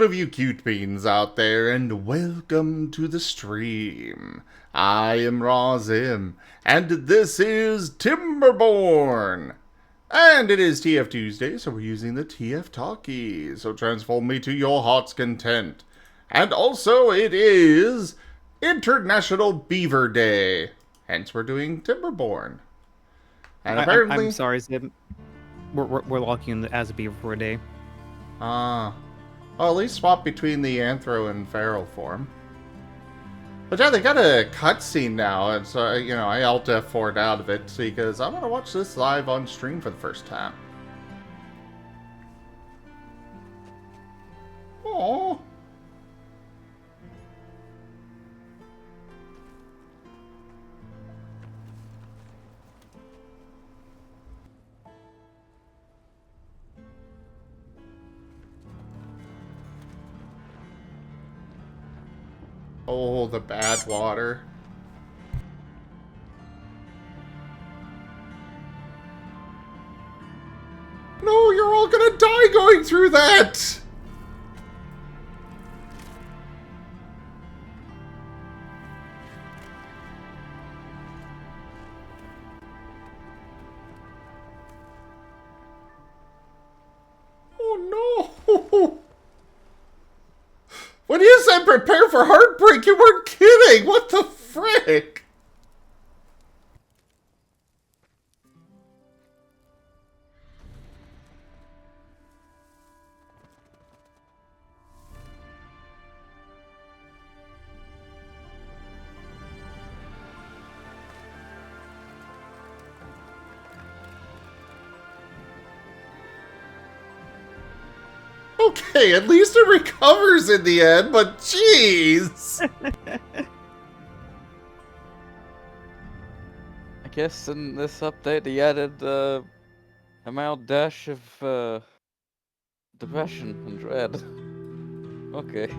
all of you cute beans out there, and welcome to the stream. I am Razim, and this is Timberborn. And it is TF Tuesday, so we're using the TF Talkie, so transform me to your heart's content. And also, it is International Beaver Day, hence we're doing Timberborn. And apparently... I'm sorry, Zib. We're locking in as a beaver for a day. Well, at least swap between the Anthro and Feral form. But yeah, they got a cutscene now, and so, I Alt F4'd out of it because I want to watch this live on stream for the first time. Aww. Oh, the bad water. No, you're all gonna die going through that! Oh no! When you said prepare for heartbreak, you weren't kidding! What the frick? Okay, at least it recovers in the end, but jeez! I guess in this update they added a mild dash of depression and dread. Okay.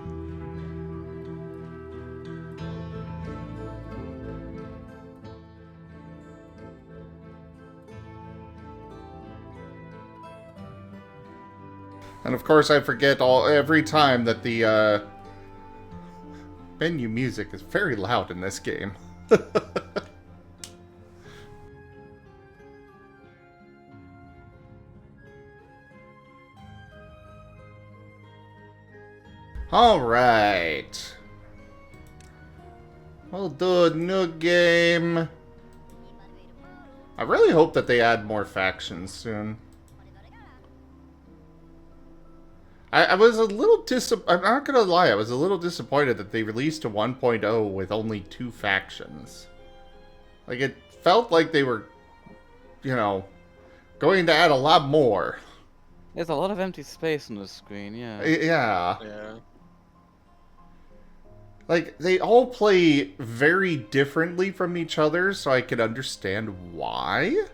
And of course I forget every time that the menu music is very loud in this game. Alright. We'll do a new game. I really hope that they add more factions soon. I was a little I'm not gonna lie, I was a little disappointed that they released a 1.0 with only 2 factions. Like, it felt like they were, going to add a lot more. There's a lot of empty space on the screen, yeah. Yeah. Yeah. Like, they all play very differently from each other, so I could understand why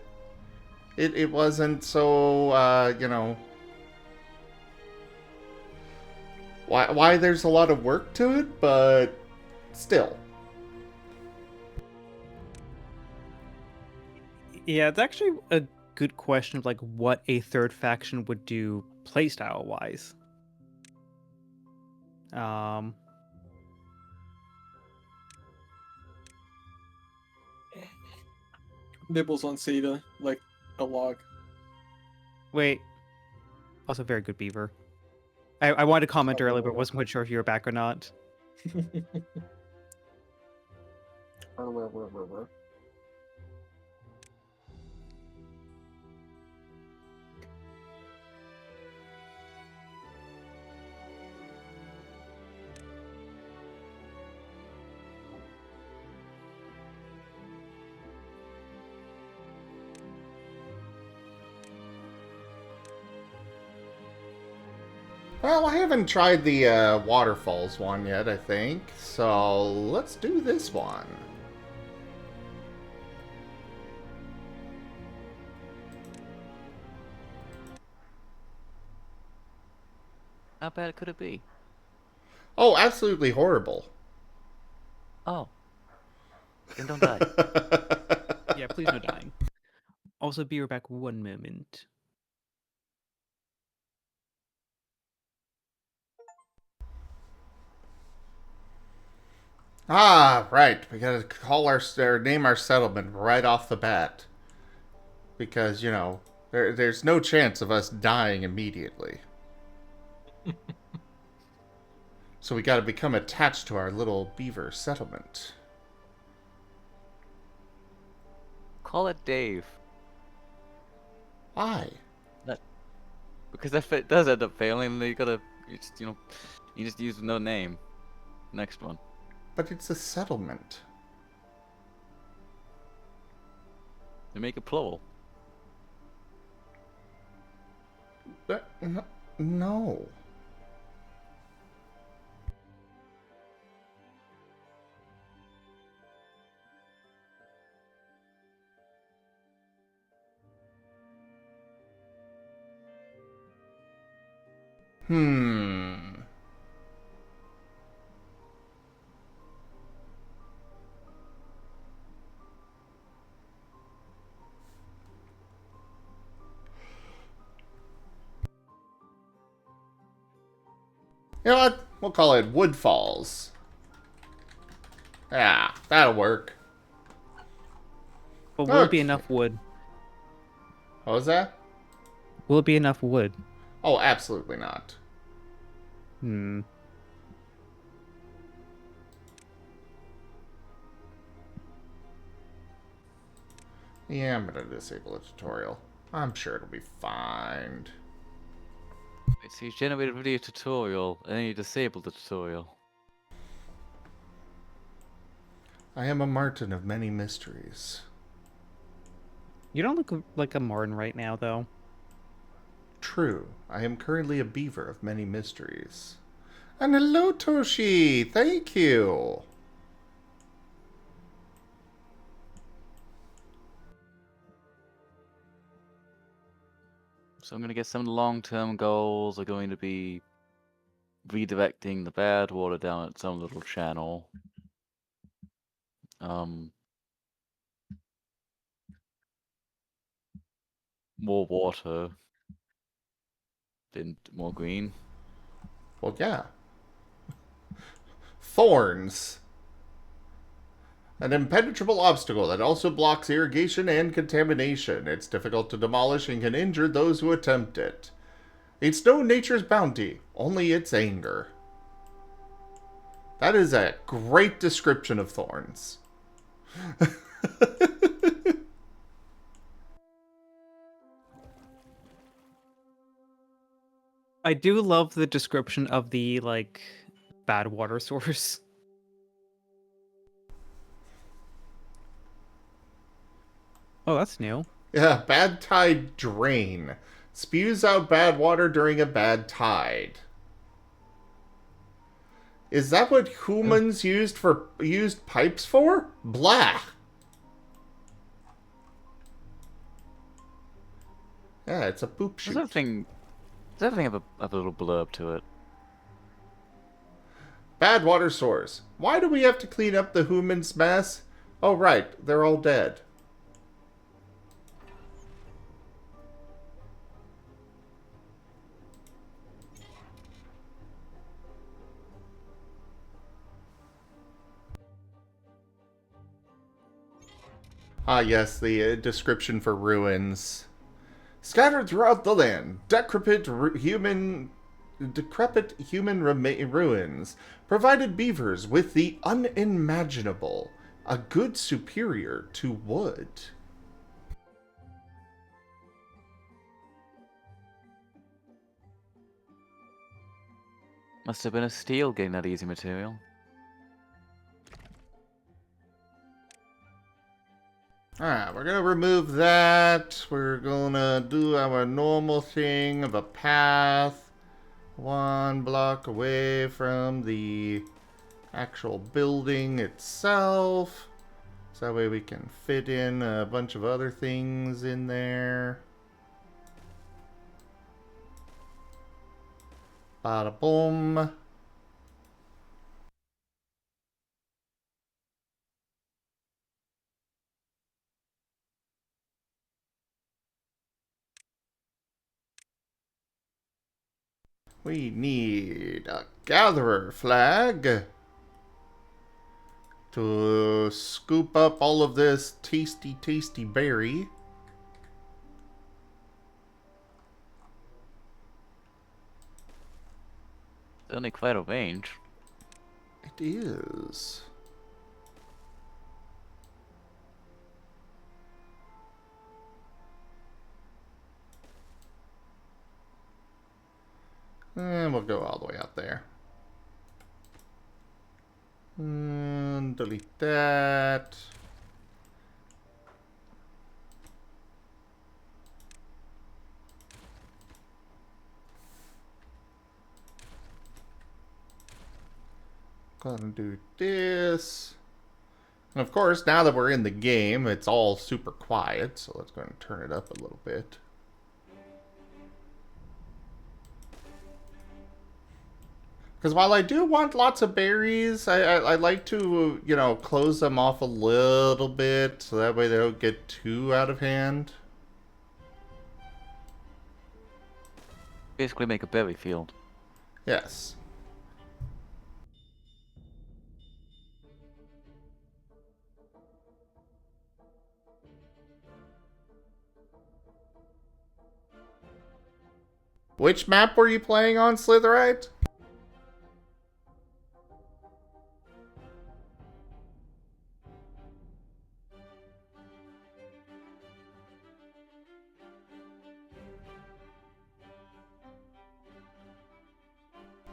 it wasn't so, why there's a lot of work to it, but still. Yeah, it's actually a good question of like what a third faction would do playstyle wise. Nibbles on Seda, like a log. Wait. Also very good beaver. I wanted to comment earlier, but wasn't quite sure if you were back or not. Well, I haven't tried the waterfalls one yet, I think, so let's do this one. How bad could it be? Oh, absolutely horrible. Oh. Then don't die. Yeah, please no dying. Also, be right back 1 moment. Ah, right. We gotta call or name our settlement right off the bat. Because, you know, there's no chance of us dying immediately. So we gotta become attached to our little beaver settlement. Call it Dave. Why? That because if it does end up failing, then you just use no name. Next one. But it's a settlement. You make it plural. No. Hmm. You know what? We'll call it Woodfalls. Yeah, that'll work. But will it be Okay. enough wood? What was that? Will it be enough wood? Oh, absolutely not. Hmm. Yeah, I'm gonna disable the tutorial. I'm sure it'll be fine. Wait, so you generated a video tutorial and then you disabled the tutorial. I am a Marten of many mysteries. You don't look like a Marten right now, though. True, I am currently a beaver of many mysteries. And hello, Toshi! Thank you! So I'm gonna get some of the long-term goals are going to be redirecting the bad water down at some little channel. More water, then more green. Well, yeah. Thorns. An impenetrable obstacle that also blocks irrigation and contamination. It's difficult to demolish and can injure those who attempt it. It's no nature's bounty, only its anger. That is a great description of thorns. I do love the description of the, like, bad water source. Oh, that's new. Yeah, bad tide drain. Spews out bad water during a bad tide. Is that what humans used pipes for? Blah. Yeah, it's a poop Does chute. everything have a little blurb to it? Bad water source. Why do we have to clean up the humans' mess? Oh, right, they're all dead. Ah, yes, the description for ruins. Scattered throughout the land, decrepit human ruins provided beavers with the unimaginable, a good superior to wood. Must have been a steal getting that easy material. Alright, we're gonna remove that. We're gonna do our normal thing of a path 1 block away from the actual building itself. So that way we can fit in a bunch of other things in there. Bada boom. We need a gatherer flag. to scoop up all of this tasty, tasty berry. Only quite a range. It is. And we'll go all the way out there. And delete that. Gonna do this. And of course, now that we're in the game, it's all super quiet, so let's go and turn it up a little bit. Because while I do want lots of berries, I like to, you know, close them off a little bit, so that way they don't get too out of hand. Basically make a berry field. Yes. Which map were you playing on, Slitherite?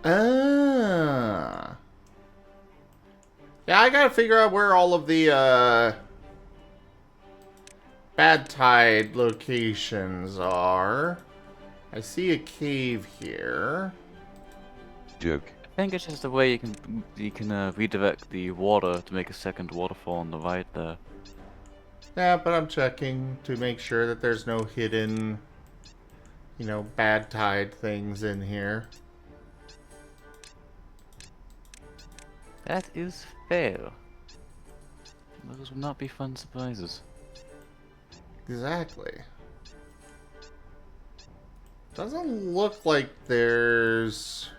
Ah. Yeah, I gotta figure out where all of the, bad tide locations are. I see a cave here. Joke. I think it's just a way you can redirect the water to make a second waterfall on the right there. Yeah, but I'm checking to make sure that there's no hidden, you know, bad tide things in here. That is fair. Those will not be fun surprises. Exactly. Doesn't look like there's...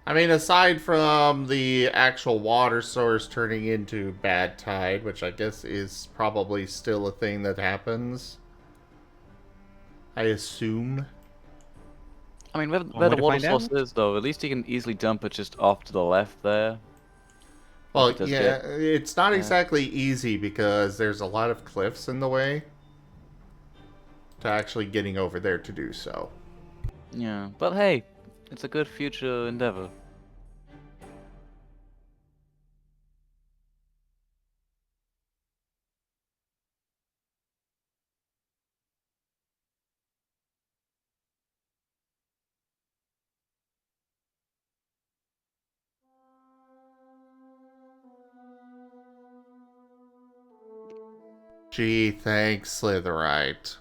I mean, aside from the actual water source turning into bad tide, which I guess is probably still a thing that happens. I assume. I mean, where One way the to water find source out. is, though, at least you can easily dump it just off to the left there. Well, If it does yeah, get- it's not yeah. exactly easy because there's a lot of cliffs in the way to actually getting over there to do so. Yeah, but hey, it's a good future endeavor. Gee, thanks, Slitherite.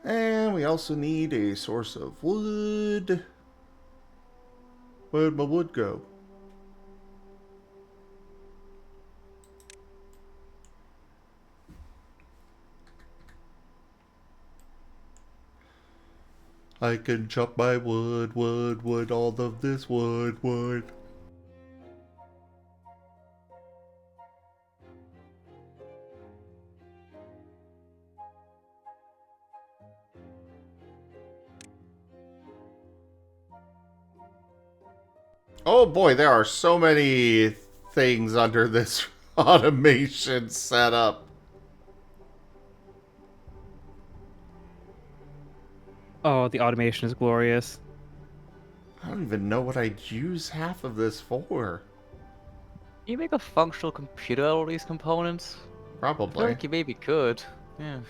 And we also need a source of wood. Where'd my wood go? I can chop my wood, all of this wood. Oh boy, there are so many things under this automation setup. Oh, the automation is glorious. I don't even know what I'd use half of this for. Can you make a functional computer out of all these components? I feel Probably. like you maybe could. Yeah.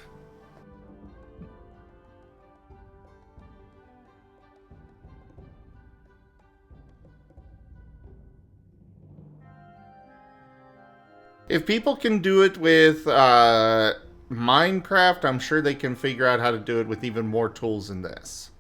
If people can do it with Minecraft, I'm sure they can figure out how to do it with even more tools than this.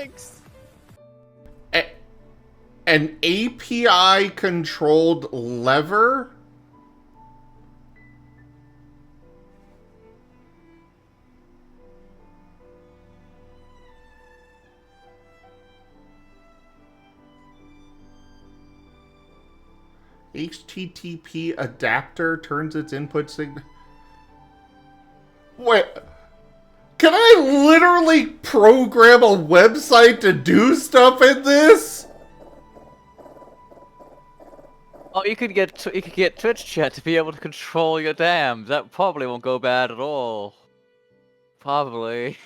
physics. An API controlled lever? HTTP adapter turns its input signal. Wait. Can I literally program a website to do stuff in this? Oh, you could get Twitch chat to be able to control your dams. That probably won't go bad at all. Probably.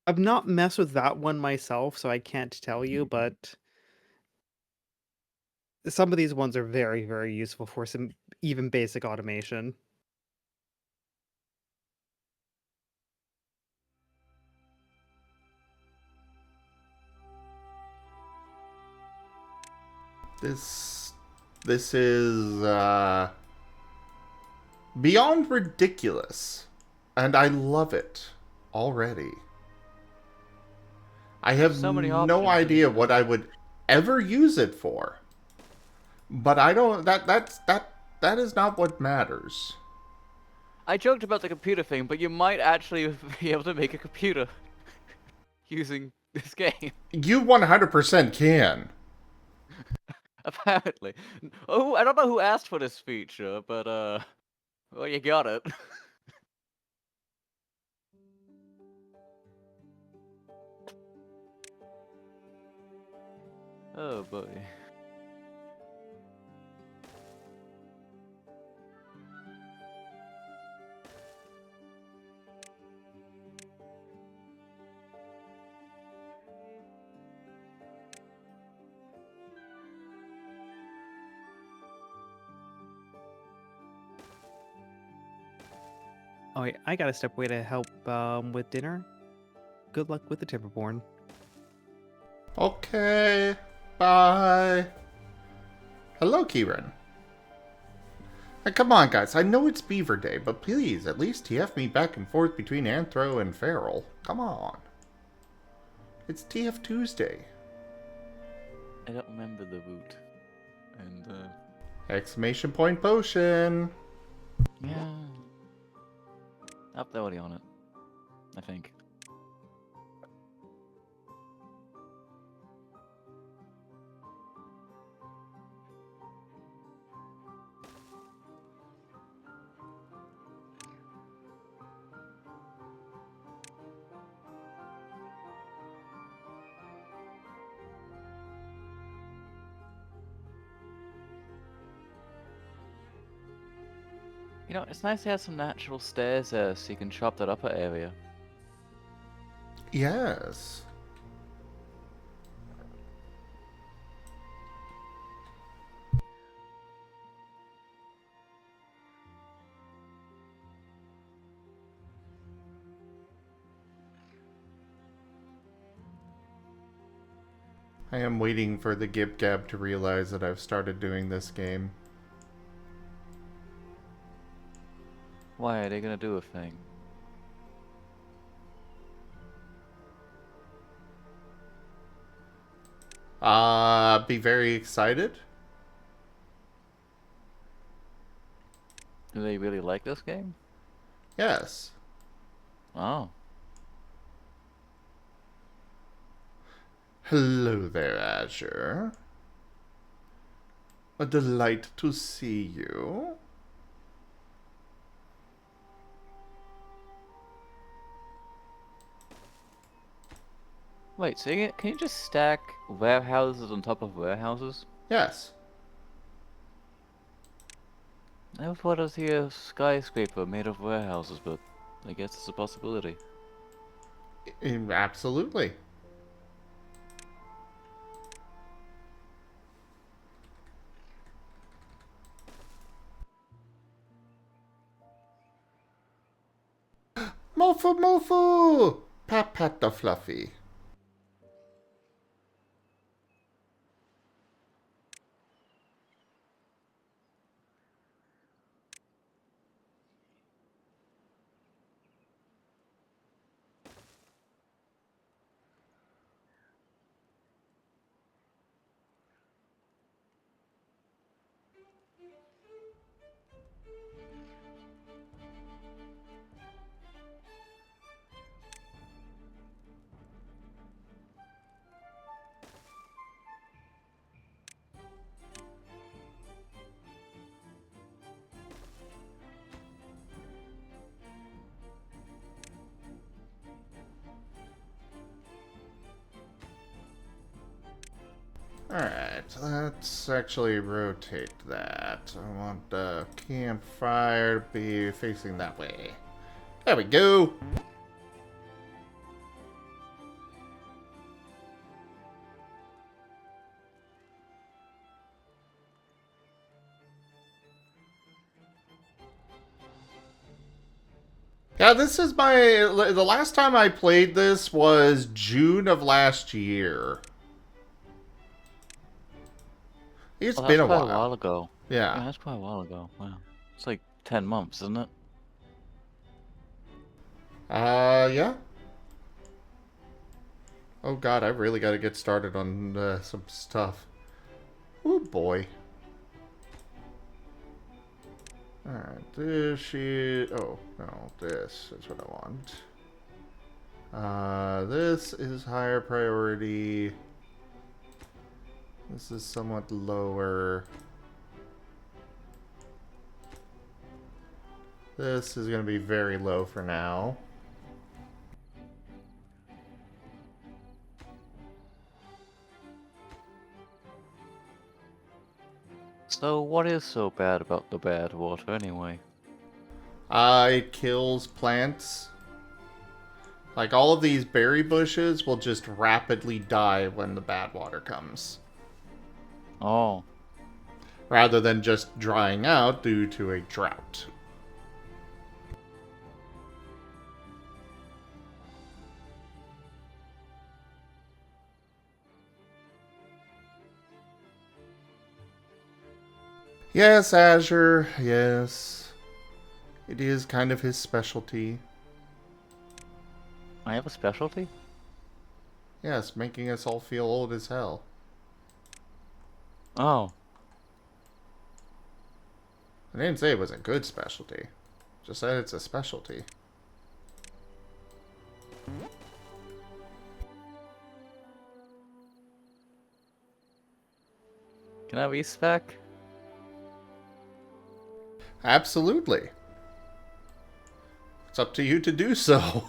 I've not messed with that one myself, so I can't tell you, but some of these ones are very, very useful for some even basic automation. This is beyond ridiculous, and I love it already. I have So many no options idea and- what I would ever use it for, but I don't. That is not what matters. I joked about the computer thing, but you might actually be able to make a computer using this game. You 100% can. Apparently. Oh, I don't know who asked for this feature, but well, you got it. Oh boy. Oh, wait, I gotta step away to help with dinner. Good luck with the Timberborn. Okay. Bye. Hello, Kieran. Come on, guys. I know it's Beaver Day, but please, at least TF me back and forth between Anthro and Feral. Come on. It's TF Tuesday. I don't remember the route. And Exclamation point potion. yeah. Up there already on it. I think. You know, it's nice to have some natural stairs there so you can chop that upper area. Yes. I am waiting for the Gib Gab to realize that I've started doing this game. Why are they gonna do a thing? Be very excited. Do they really like this game? Yes. Oh. Hello there, Azure. A delight to see you. Wait, so can you just stack warehouses on top of warehouses? Yes. I never thought I'd see a skyscraper made of warehouses, but I guess it's a possibility. Absolutely. Mofu Mofu! Pat pat the fluffy. Alright, let's actually rotate that. I want the campfire to be facing that way. There we go! Yeah, this is the last time I played this was June of last year. It's Well, been that's a quite while. a while ago. Yeah, Yeah. that's quite a while ago. Wow. It's like 10 months, isn't it? Yeah. Oh god, I really gotta get started on some stuff. Oh boy. Alright, this shit. Oh, no, this is what I want. This is higher priority. This is somewhat lower. This is gonna be very low for now. So, what is so bad about the bad water anyway? It kills plants. Like, all of these berry bushes will just rapidly die when the bad water comes. Oh. Rather than just drying out due to a drought. Yes, Azure, yes. It is kind of his specialty. I have a specialty? Yes, making us all feel old as hell. Oh. I didn't say it was a good specialty. Just said it's a specialty. Can I respec? Absolutely. It's up to you to do so.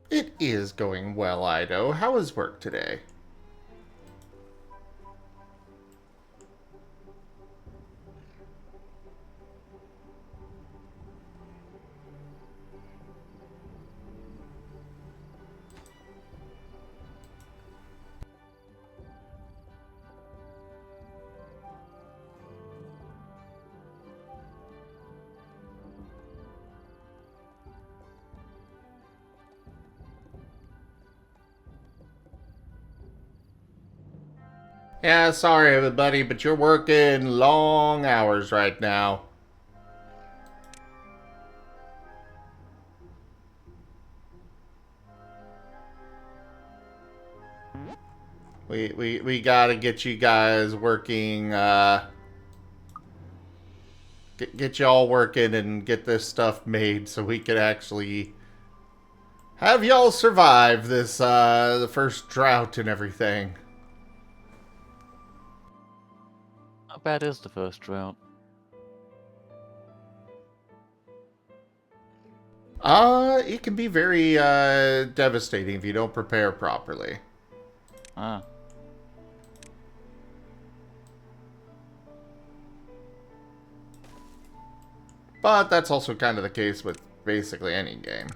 It is going well, Ido. How is work today? Yeah, sorry everybody, but you're working long hours right now. We gotta get you guys working, get y'all working and get this stuff made so we could actually have y'all survive this, the first drought and everything. How bad is the first drought? It can be very, devastating if you don't prepare properly. Ah. But that's also kind of the case with basically any game.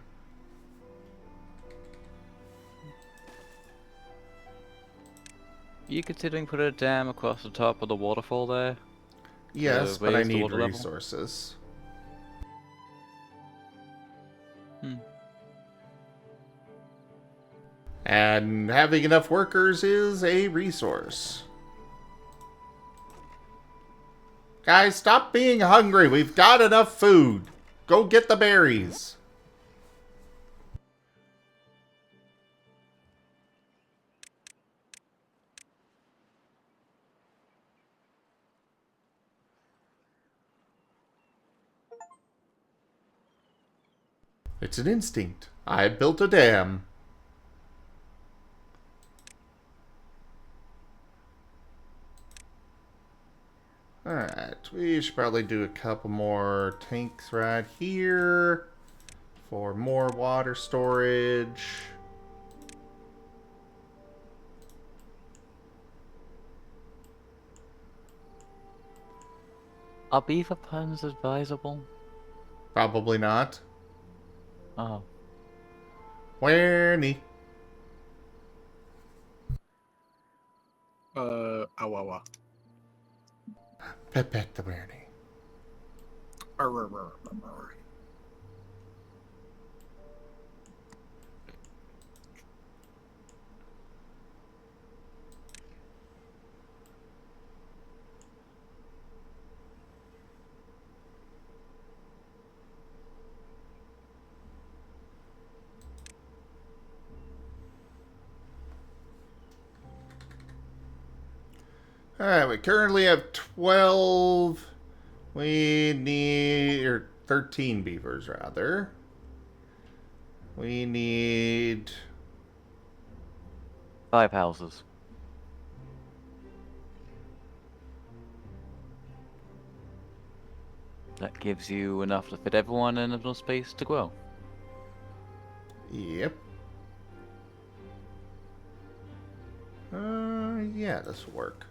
You considering putting a dam across the top of the waterfall there? Yes, but I raise the need water level? resources. Hmm. And having enough workers is a resource. Guys, stop being hungry. We've got enough food. Go get the berries. It's an instinct. I built a dam. Alright, we should probably do a couple more tanks right here for more water storage. Are beaver puns advisable? Probably not. Oh. Whirny. Awawa. Pet the whirny. Alright, we currently have 12. We need, or 13 beavers, rather. We need 5 houses. That gives you enough to fit everyone and enough space to grow. Yep. Yeah, this will work.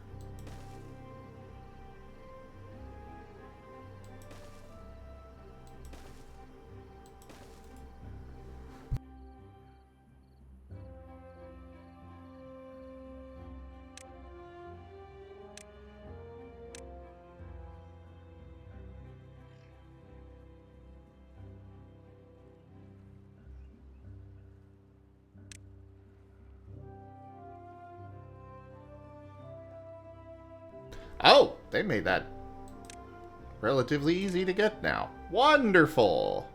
Oh, they made that relatively easy to get now. Wonderful!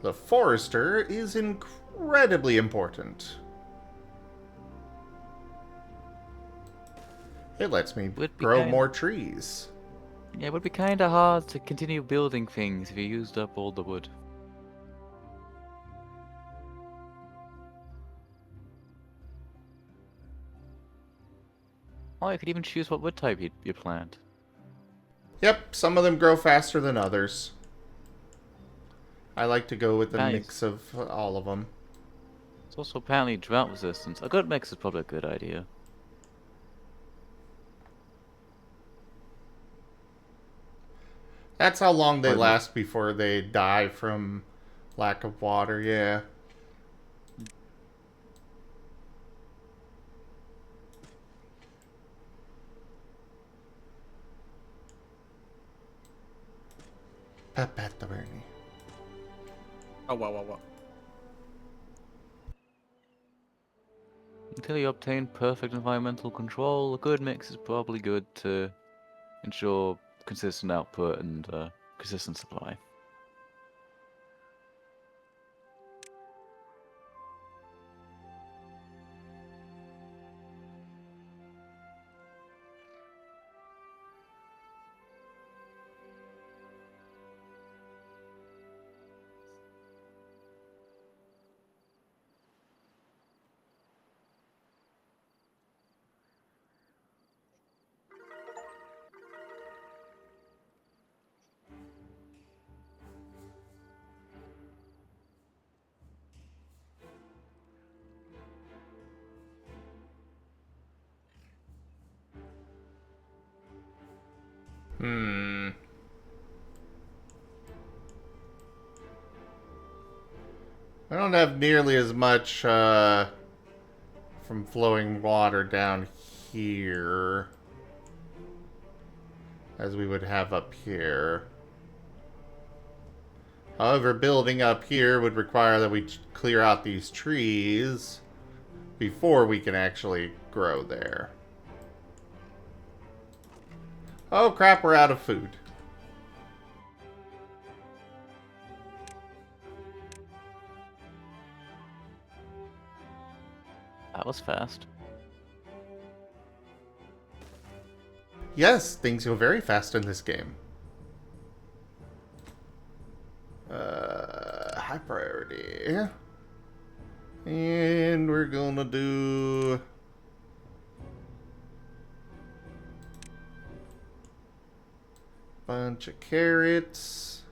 The forester is incredibly important. It lets me Would be grow kind- more trees. Yeah, it would be kinda hard to continue building things if you used up all the wood. Oh, you could even choose what wood type you plant. Yep, some of them grow faster than others. I like to go with a Nice. mix of all of them. It's also apparently drought resistance. A good mix is probably a good idea. That's how long they Pardon? last before they die from lack of water, yeah. Pat the Bernie. Awawa. Until you obtain perfect environmental control, a good mix is probably good to ensure consistent output and consistent supply. I don't have nearly as much from flowing water down here as we would have up here. However, building up here would require that we clear out these trees before we can actually grow there. Oh crap, we're out of food. That was fast. Yes, things go very fast in this game. High priority. And we're gonna do... bunch of carrots.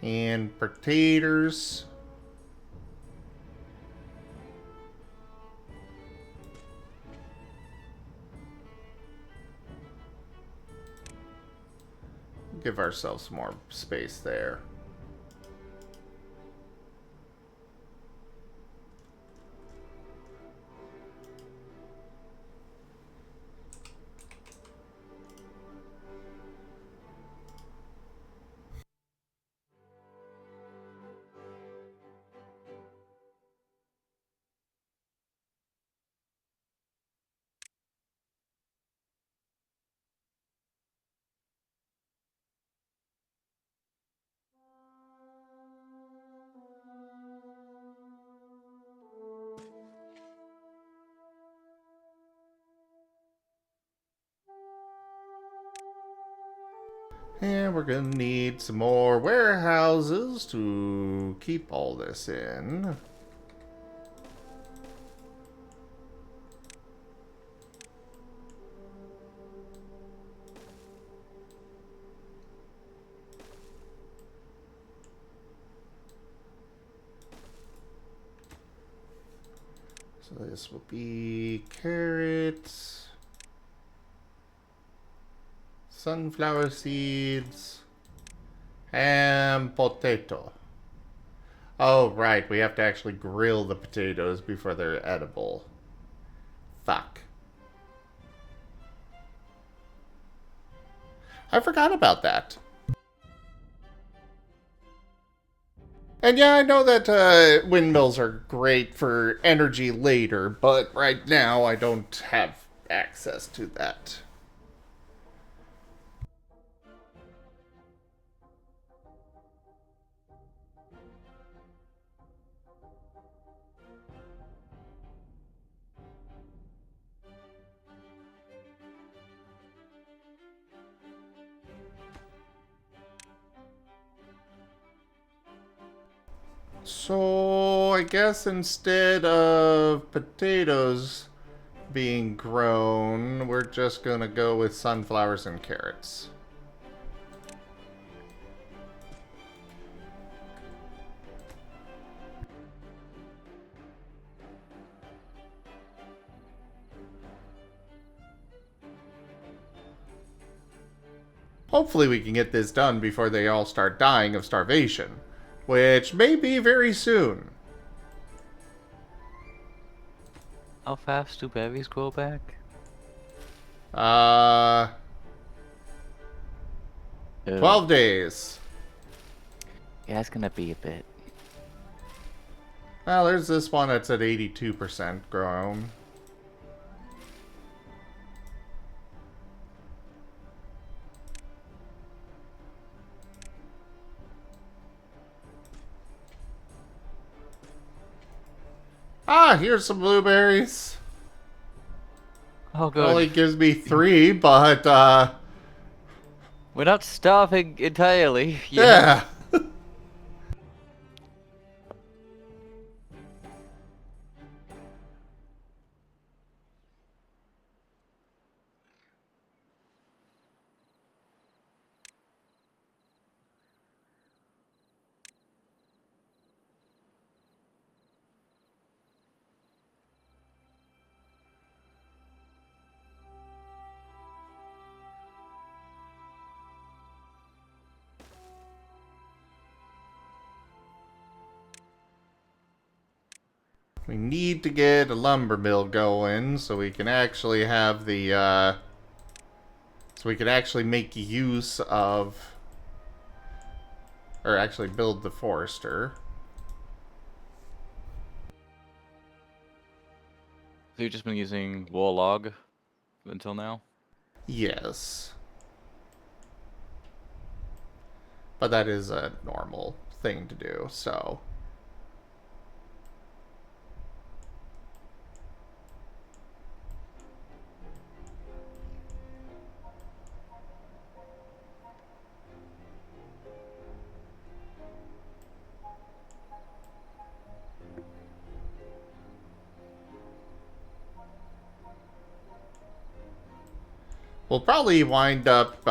And potatoes. Give ourselves more space there. And we're gonna need some more warehouses to keep all this in. So this will be carrots, sunflower seeds, and potato. Oh, right, we have to actually grill the potatoes before they're edible. Fuck. I forgot about that. And yeah, I know that windmills are great for energy later, but right now I don't have access to that. So, I guess instead of potatoes being grown, we're just gonna go with sunflowers and carrots. Hopefully we can get this done before they all start dying of starvation, which may be very soon. How fast do berries grow back? Uh, 12 days. Yeah, it's gonna be a bit. Well, there's this one that's at 82% grown. Ah, here's some blueberries. Oh, good. Only gives me 3, but, We're not starving entirely. yeah. We need to get a lumber mill going so we can actually have the, so we can actually make use of, or actually build the forester. So you've just been using wall log until now? Yes. But that is a normal thing to do, so. We'll probably wind up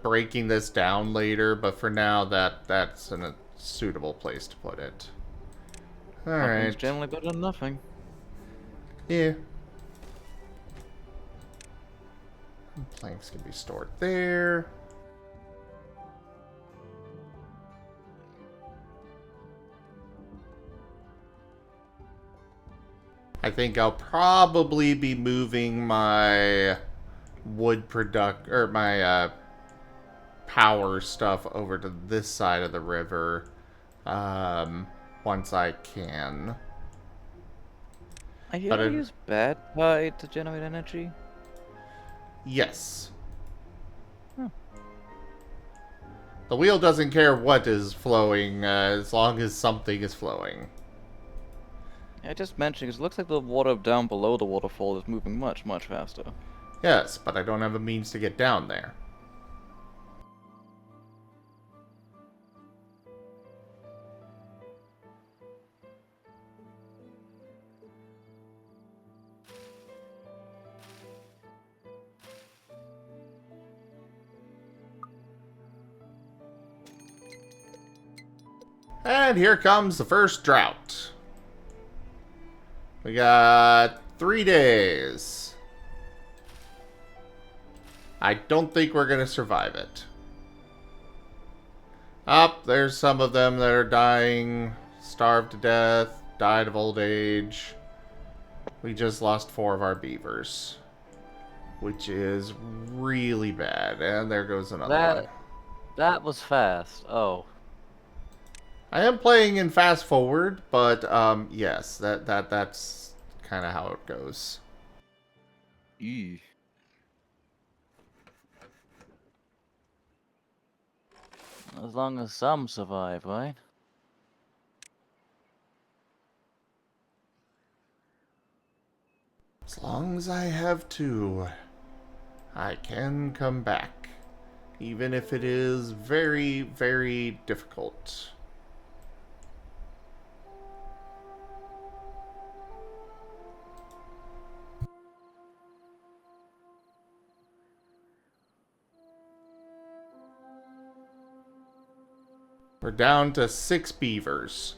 breaking this down later, but for now, that's a suitable place to put it. Nothing's Alright. generally better than nothing. Yeah. Planks can be stored there. I think I'll probably be moving my wood or my power stuff over to this side of the river once I can. Are you But gonna it- use bad tide to generate energy? Yes. Hmm. The wheel doesn't care what is flowing as long as something is flowing. I just mentioned because it looks like the water down below the waterfall is moving much, much faster. Yes, but I don't have a means to get down there. And here comes the first drought. We got 3 days. I don't think we're going to survive it. Up, there's some of them that are dying, starved to death, died of old age. We just lost 4 of our beavers, which is really bad. And there goes another one. That was fast. Oh. I am playing in fast forward, but yes, that's kind of how it goes. Eee. As long as some survive, right? As long as I have 2, I can come back, even if it is very, very difficult. We're down to 6 beavers.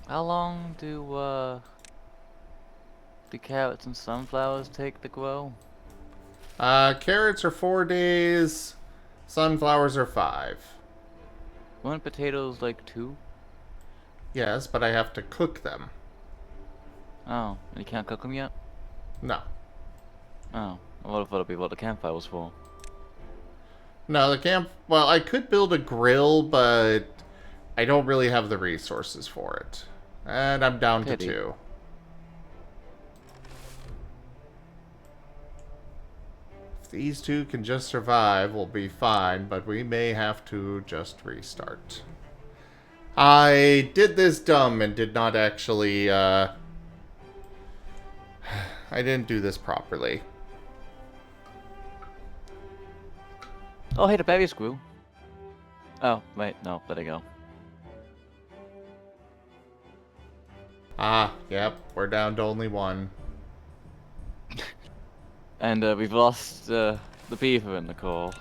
How long do carrots and sunflowers take to grow? Carrots are 4 days. Sunflowers are 5. Weren't potatoes like 2? Yes, but I have to cook them. Oh, and you can't cook them yet? No. Oh, I would have thought it'd be what the campfire was for. No, the camp... Well, I could build a grill, but I don't really have the resources for it. And I'm down Pity. to 2. If these 2 can just survive, we'll be fine, but we may have to just restart. I did this dumb and did not actually, I didn't do this properly. Oh, hey, the berries grew. Oh, wait, no, there they go. Ah, yep, we're down to only 1. And we've lost the beaver in the call.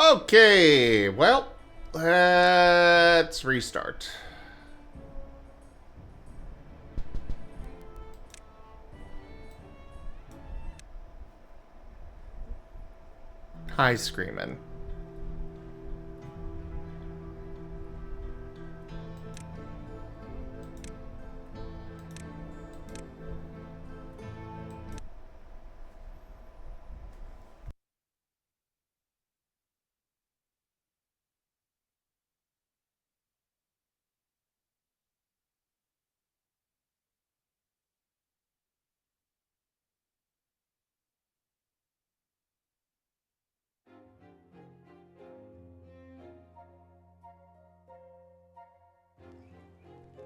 Okay, well, let's restart. Hi, Screamin'.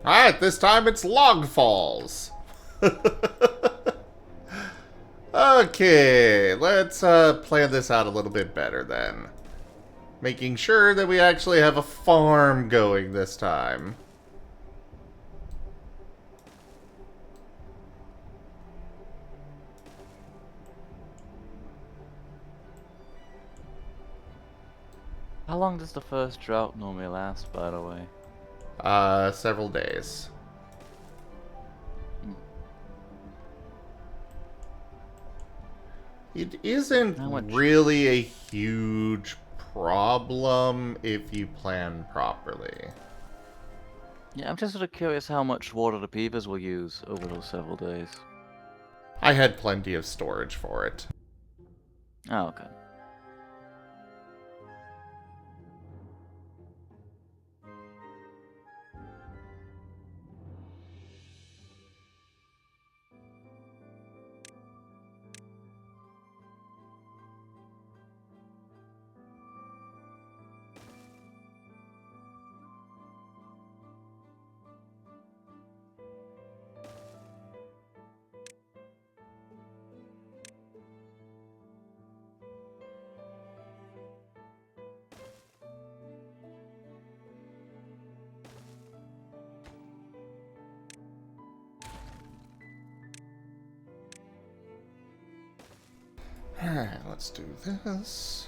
Alright, this time it's Log Falls. Okay, let's plan this out a little bit better then. Making sure that we actually have a farm going this time. How long does the first drought normally last, by the way? Several days. It isn't How much? really a huge problem if you plan properly. Yeah, I'm just sort of curious how much water the beavers will use over those several days. I had plenty of storage for it. Oh, okay. Alright, let's do this.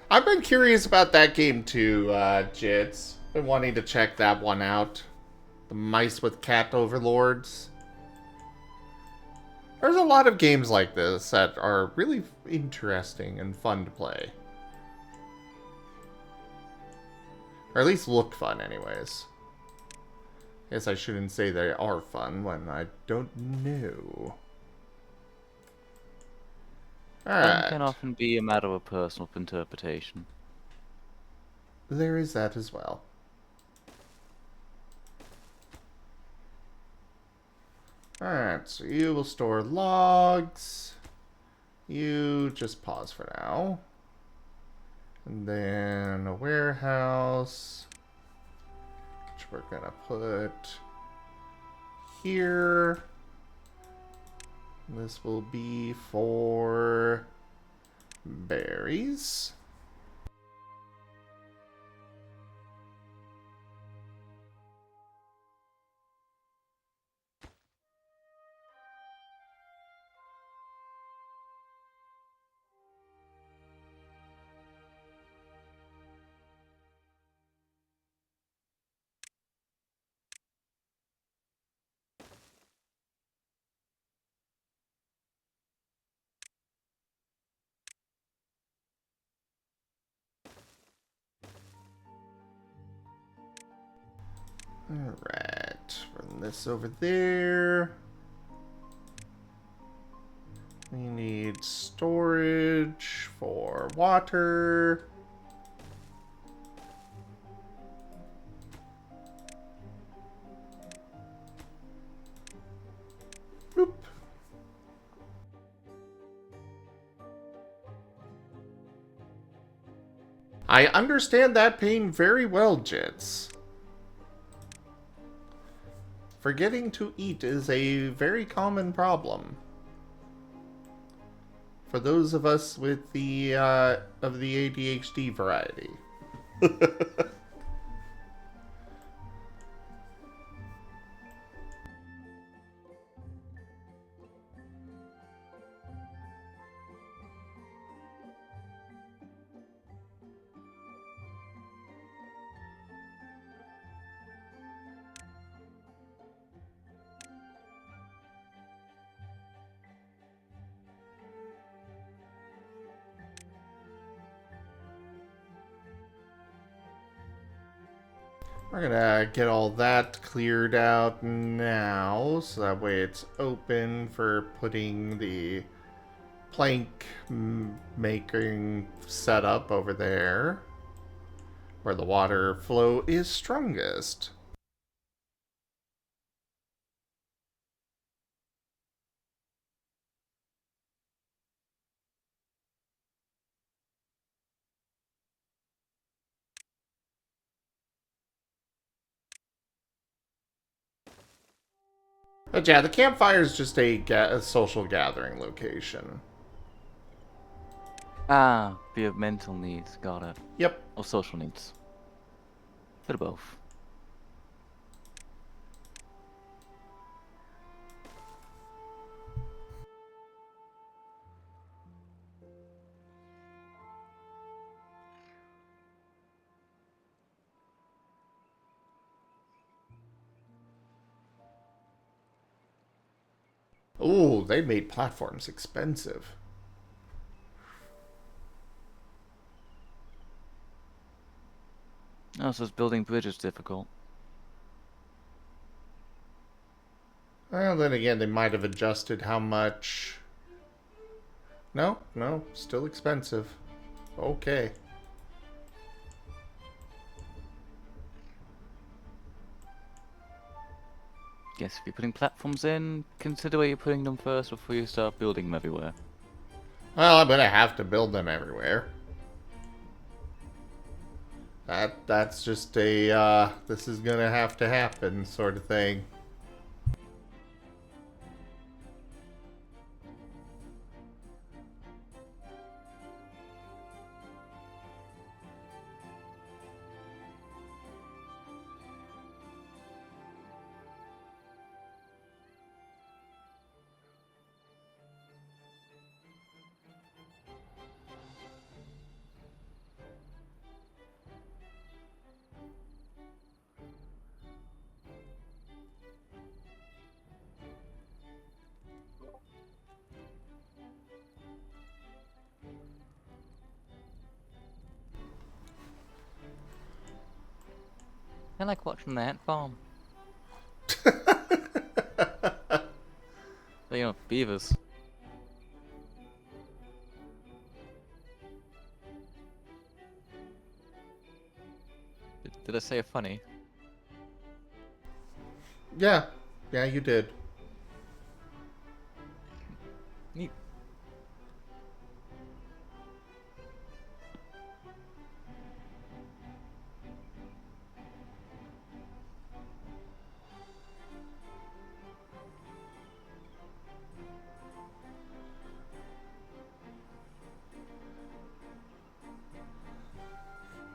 I've been curious about that game too, Jits. Been wanting to check that one out. The Mice with Cat Overlords. There's a lot of games like this that are really interesting and fun to play. Or at least look fun, anyways. Guess I shouldn't say they are fun when I don't know. Fun Alright. can often be a matter of personal interpretation. There is that as well. Alright, so you will store logs. You just pause for now. And then a warehouse, which we're gonna put here. This will be for berries. Alright, run this over there. We need storage for water. Boop. I understand that pain very well, Jits. Forgetting to eat is a very common problem. For those of us with the of the ADHD variety. We're gonna get all that cleared out now, so that way it's open for putting the plank making setup over there, where the water flow is strongest. But yeah, the campfire is just a social gathering location. Ah, we have mental needs. Got it. Yep. Or social needs. Bit of both. Ooh, they made platforms expensive. Oh, so building bridges difficult. Well, then again, they might have adjusted how much. No, no, still expensive. Okay. Guess if you're putting platforms in, consider where you're putting them first before you start building them everywhere. Well, I'm gonna have to build them everywhere. That's just a this is gonna have to happen sort of thing. I like watching the ant farm. You know, beavers. Did I say a funny? Yeah, yeah, you did. Neat.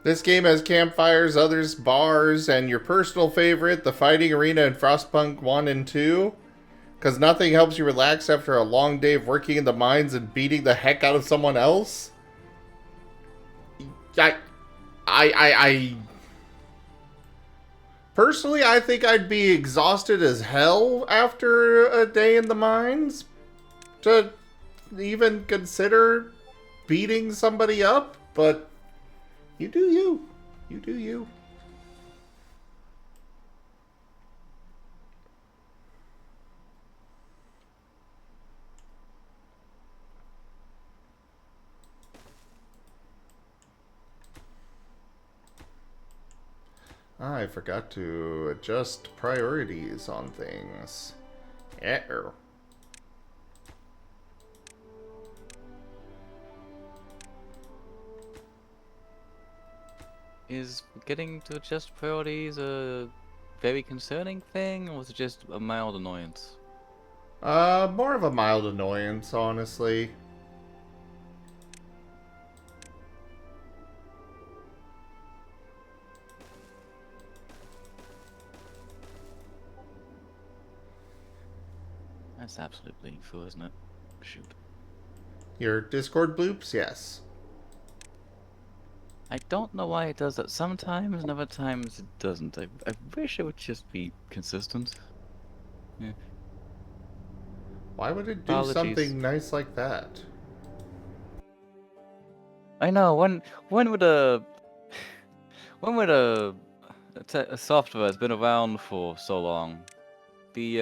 This game has campfires, others bars, and your personal favorite, the fighting arena in Frostpunk 1 and 2. Because nothing helps you relax after a long day of working in the mines and beating the heck out of someone else. I personally, I think I'd be exhausted as hell after a day in the mines to even consider beating somebody up, but you do you. You do you. I forgot to adjust priorities on things. Uh-oh. Is getting to adjust priorities a very concerning thing, or was it just a mild annoyance? More of a mild annoyance, honestly. That's absolutely full, isn't it? Shoot. Your Discord bloops? Yes. I don't know why it does that sometimes, and other times it doesn't. I wish it would just be consistent. Yeah. Why would it do Apologies. something nice like that? I know, when would a a software has been around for so long. Be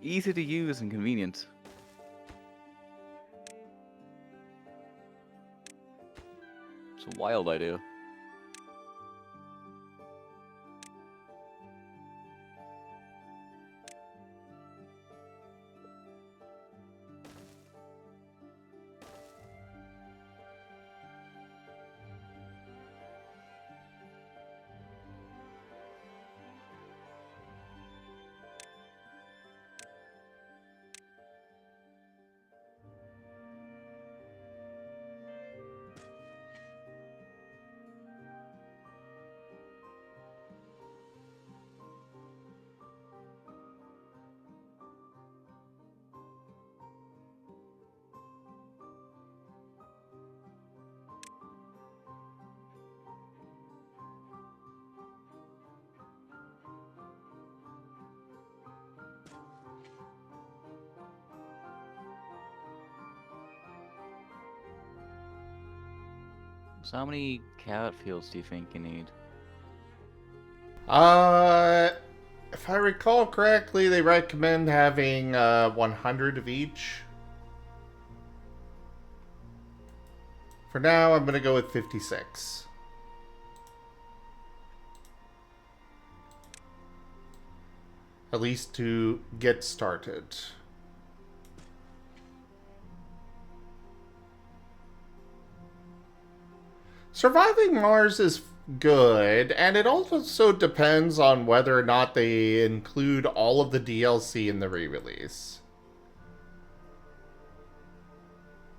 easy to use and convenient. It's a wild idea. So how many carrot fields do you think you need? If I recall correctly, they recommend having 100 of each. For now, I'm gonna go with 56. At least to get started. Surviving Mars is good, and it also depends on whether or not they include all of the DLC in the re-release.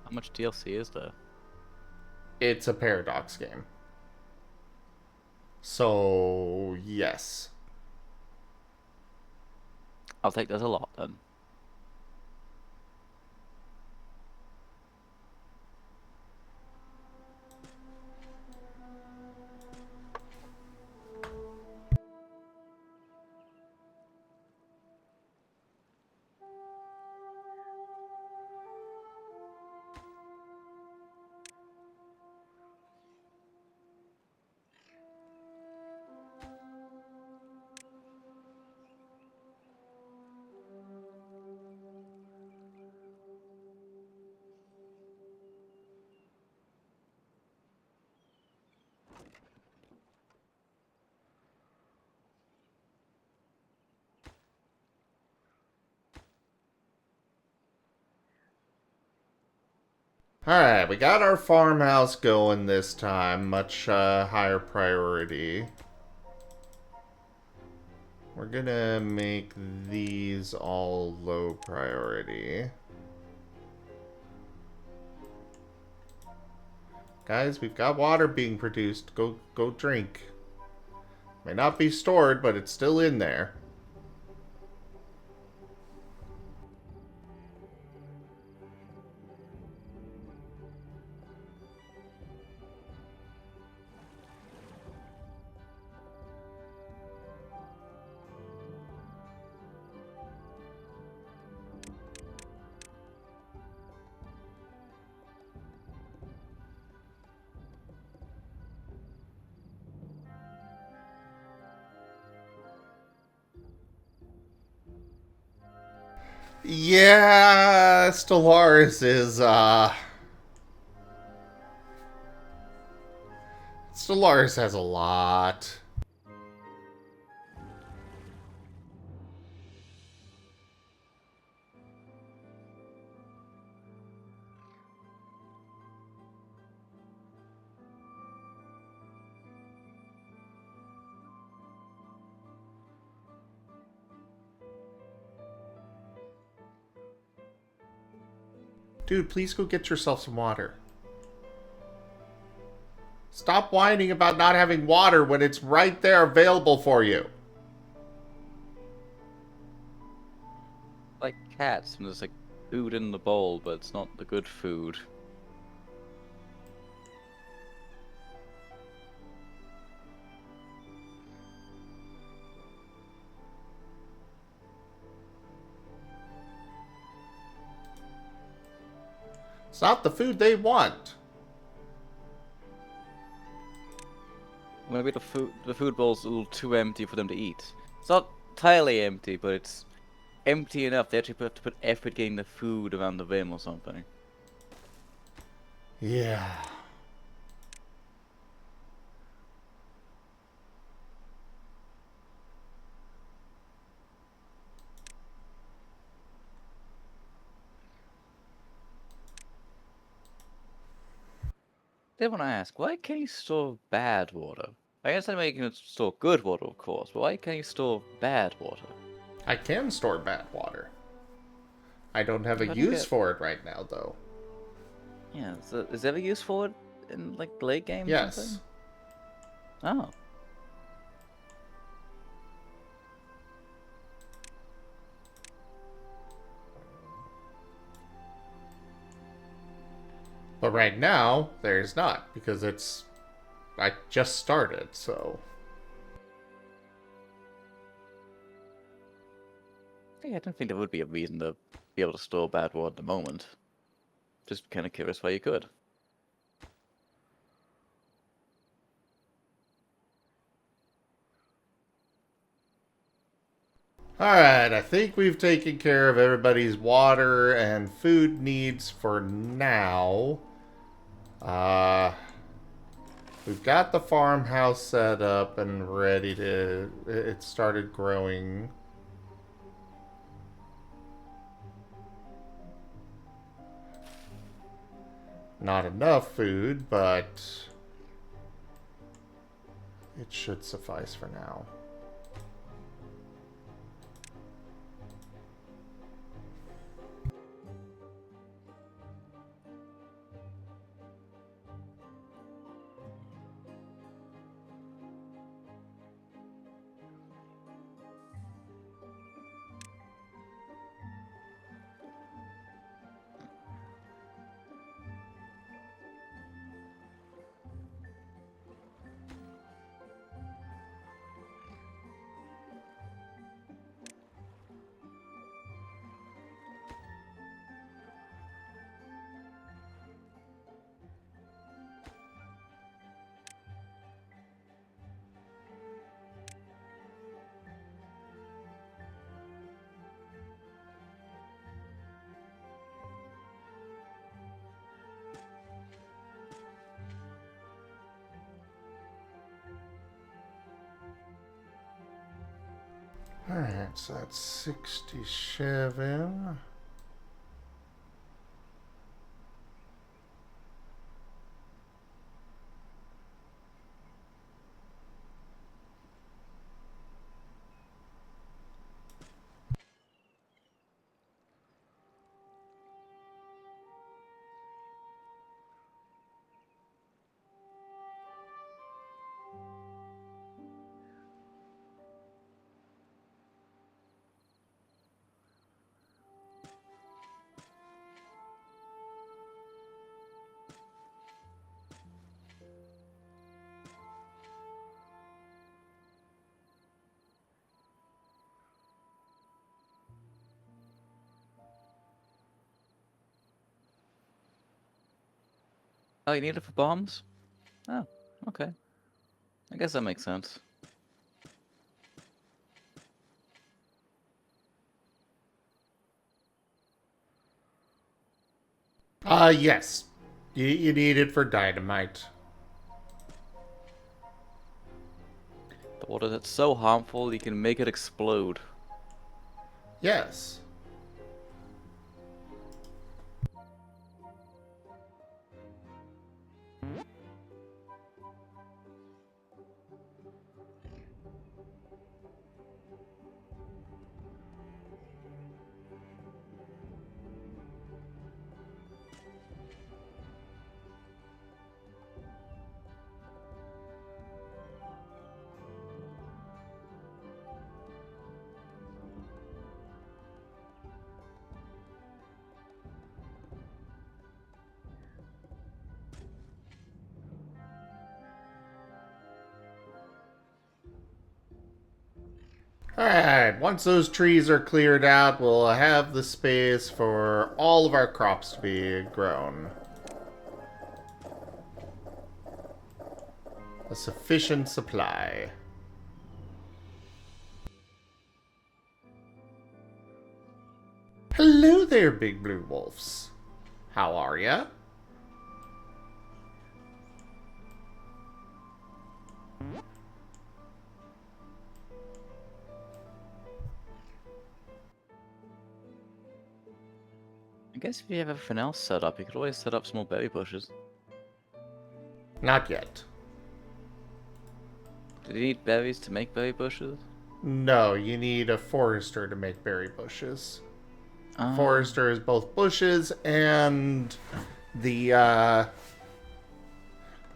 How much DLC is there? It's a Paradox game. So, yes. I'll take there's a lot then. Alright, we got our farmhouse going this time. Much higher priority. We're gonna make these all low priority. Guys, we've got water being produced. Go drink. May not be stored, but it's still in there. Yeah, Stellaris is, Stellaris has a lot. Dude, please go get yourself some water. Stop whining about not having water when it's right there available for you. Like cats, and there's like food in the bowl, but it's not the good food. It's not the food they want. maybe the food bowl's a little too empty for them to eat. It's not entirely empty, but it's empty enough they actually have to put effort getting the food around the rim or something. Yeah. Then want to ask, why can't you store bad water? I understand why you can store good water, of course, but why can't you store bad water? I can store bad water. I don't have a How do you use get- for it right now, though. Yeah, so is there a use for it in like the late game or Yes. something? Oh. But right now, there's not, because I just started, so... I don't think there would be a reason to be able to store bad water at the moment. Just kind of curious why you could. Alright, I think we've taken care of everybody's water and food needs for now. We've got the farmhouse set up and ready to... It started growing. Not enough food, but it should suffice for now. Alright, so that's 67. Oh, you need it for bombs? Oh, okay. I guess that makes sense. Yes. You need it for dynamite. The water that's so harmful you can make it explode. Yes. Alright, once those trees are cleared out, we'll have the space for all of our crops to be grown. a sufficient supply. Hello there, big blue wolves. How are ya? I guess if you have everything else set up, you could always set up small berry bushes. Not yet. Do you need berries to make berry bushes? No, you need a forester to make berry bushes. Ah. Forester is both bushes and the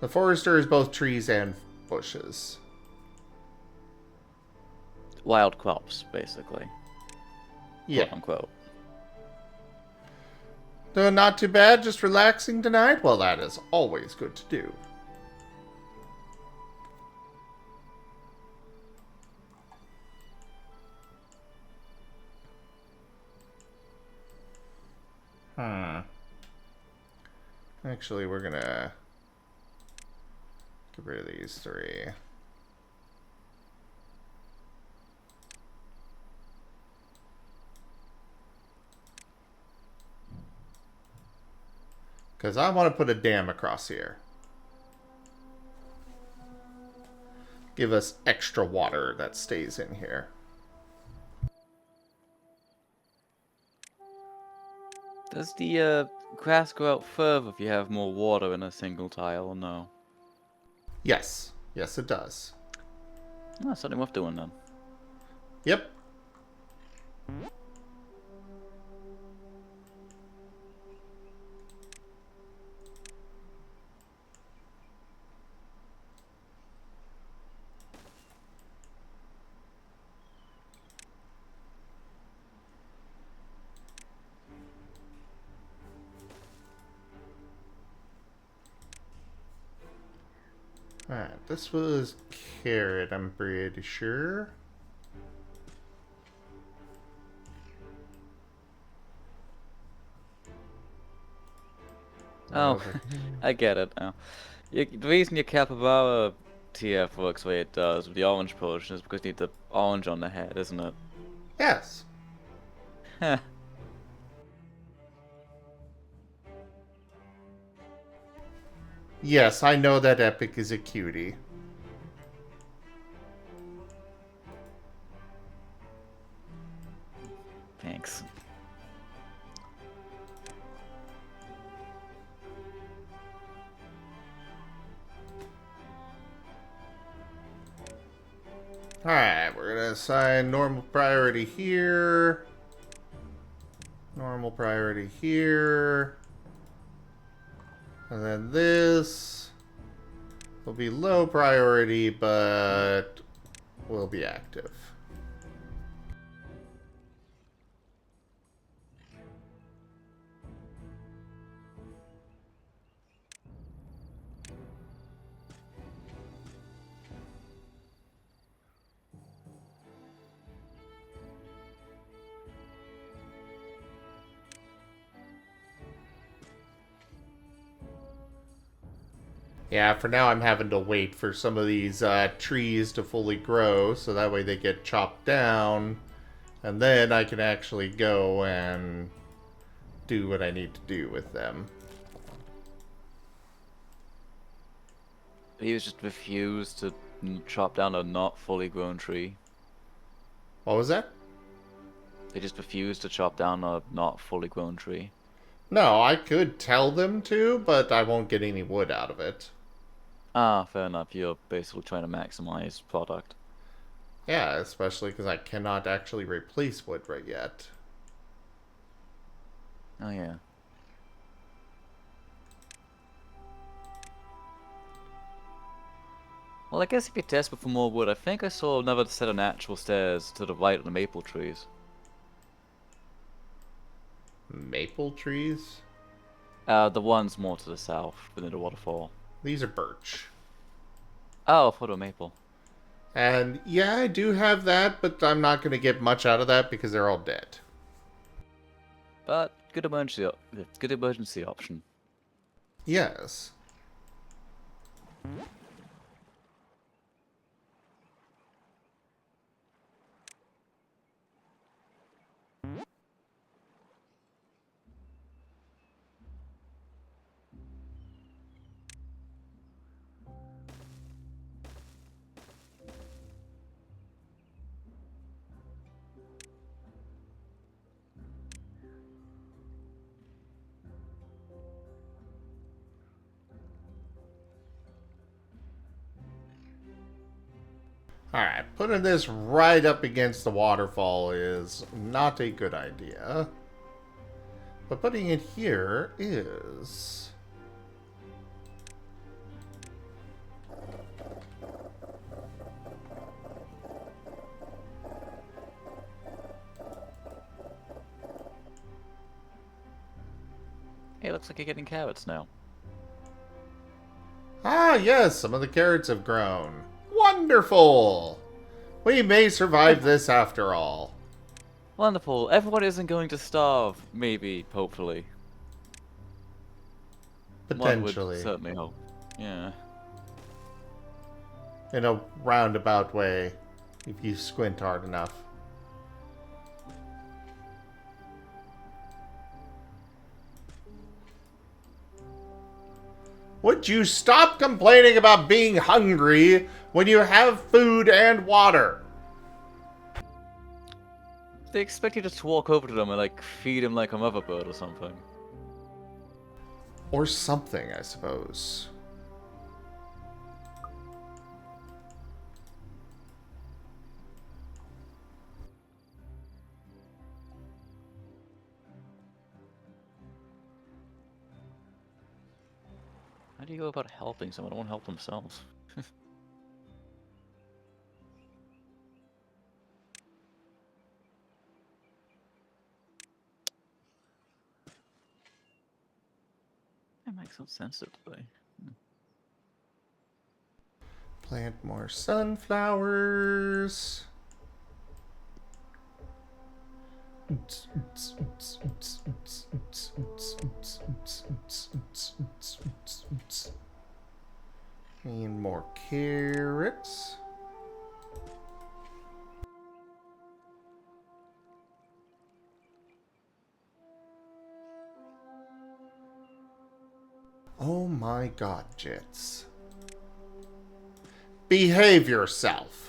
forester is both trees and bushes. Wild crops, basically. Yeah. Quote unquote. Doing not too bad, just relaxing tonight? Well, that is always good to do. Actually, we're gonna get rid of these three. Because I want to put a dam across here. Give us extra water that stays in here. Does the grass grow out further if you have more water in a single tile, or no? Yes. Yes, it does. Oh, something worth doing then. Yep. Alright, this was carrot, I'm pretty sure. Oh, I get it now. The reason your capybara TF works the way it does with the orange potion is because you need the orange on the head, isn't it? Yes. Heh. Yes, I know that Epic is a cutie. Thanks. Alright, we're gonna assign normal priority here. Normal priority here. And then this will be low priority, but will be active. Yeah, for now I'm having to wait for some of these trees to fully grow, so that way they get chopped down, and then I can actually go and do what I need to do with them. He was just refused to chop down a not fully grown tree. What was that? They just refused to chop down a not fully grown tree. No, I could tell them to, but I won't get any wood out of it. Ah, fair enough. You're basically trying to maximize product. Yeah, especially because I cannot actually replace wood right yet. Oh yeah. Well, I guess if you're desperate for more wood, I think I saw another set of natural stairs to the right of the maple trees. Maple trees? The ones more to the south, within the waterfall. These are birch. Oh, I thought they were maple. And yeah, I do have that, but I'm not going to get much out of that because they're all dead. But good emergency option. Yes. Alright, putting this right up against the waterfall is not a good idea. But putting it here is... Hey, looks like you're getting carrots now. Ah, yes, some of the carrots have grown. Wonderful! We may survive this after all. Wonderful. Everyone isn't going to starve. Maybe, hopefully. One would Potentially. certainly hope. Yeah. In a roundabout way, if you squint hard enough. Would you stop complaining about being hungry when you have food and water? They expect you just to walk over to them and, like, feed them like a mother bird or something. Or something, I suppose. How do you go about helping someone who won't help themselves? That makes some sense today. Plant more sunflowers. And more carrots. Oh my god, Jits. Behave yourself.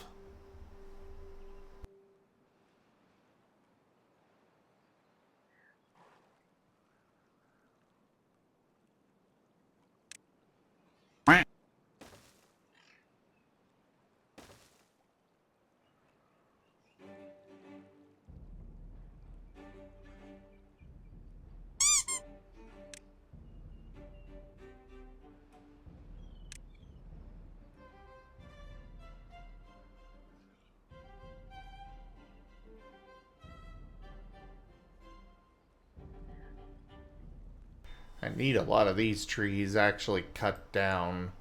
I need a lot of these trees actually cut down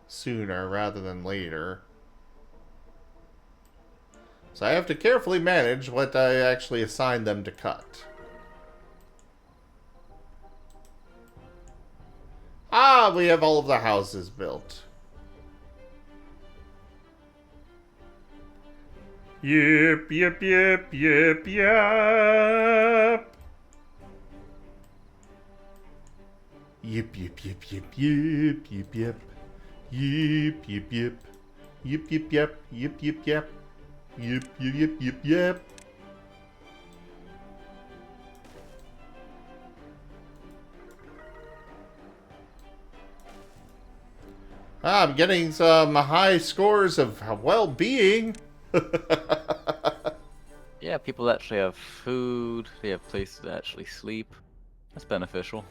sooner rather than later. So I have to carefully manage what I actually assign them to cut. Ah, we have all of the houses built. Yep, yep, yep, yep, yep. Yip, yip, yip, yip, yip, yip, yip. Yip, yip, yip. Yip, yip, yep, yip, yip, yep. Yip, yip, yip, yip, yep. Ah, I'm getting some high scores of well-being. Yeah, people actually have food, they have places to actually sleep. That's beneficial.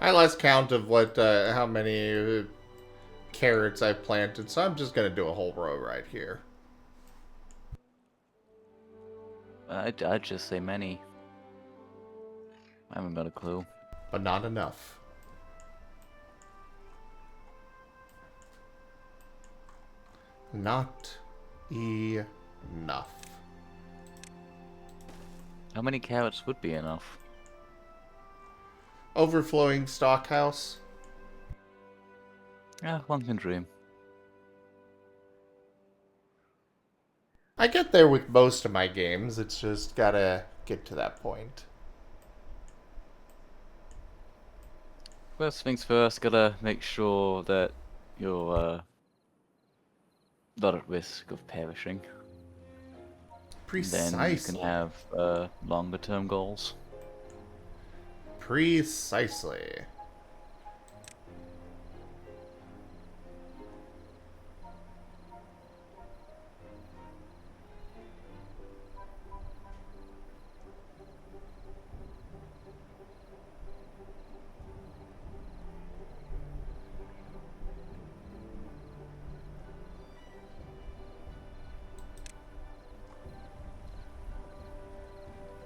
I lost count of what how many carrots I planted, so I'm just gonna do a whole row right here. I'd just say many. I haven't got a clue. But not enough. Not enough. How many carrots would be enough? Overflowing stockhouse. Yeah, one can dream. I get there with most of my games, it's just gotta get to that point. First things first, gotta make sure that you're not at risk of perishing. Then you can Precisely. have longer term goals. Precisely.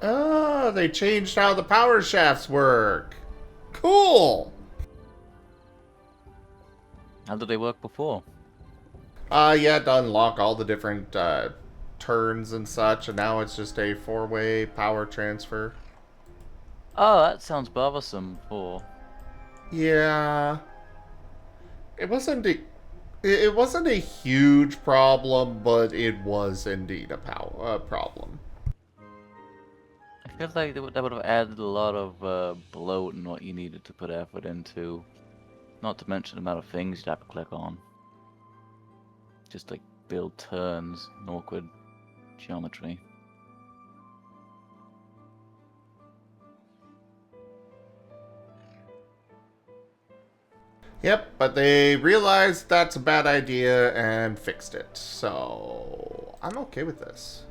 Oh, they changed how the power shafts work. Cool. How did they work before? You had to unlock all the different turns and such, and now it's just a four-way power transfer. Oh, that sounds bothersome before. Yeah. It wasn't it wasn't a huge problem, but it was indeed a problem. I feel like that would have added a lot of bloat in what you needed to put effort into. Not to mention the amount of things you'd have to click on. Just like build turns and awkward geometry. Yep, but they realized that's a bad idea and fixed it. So, I'm okay with this.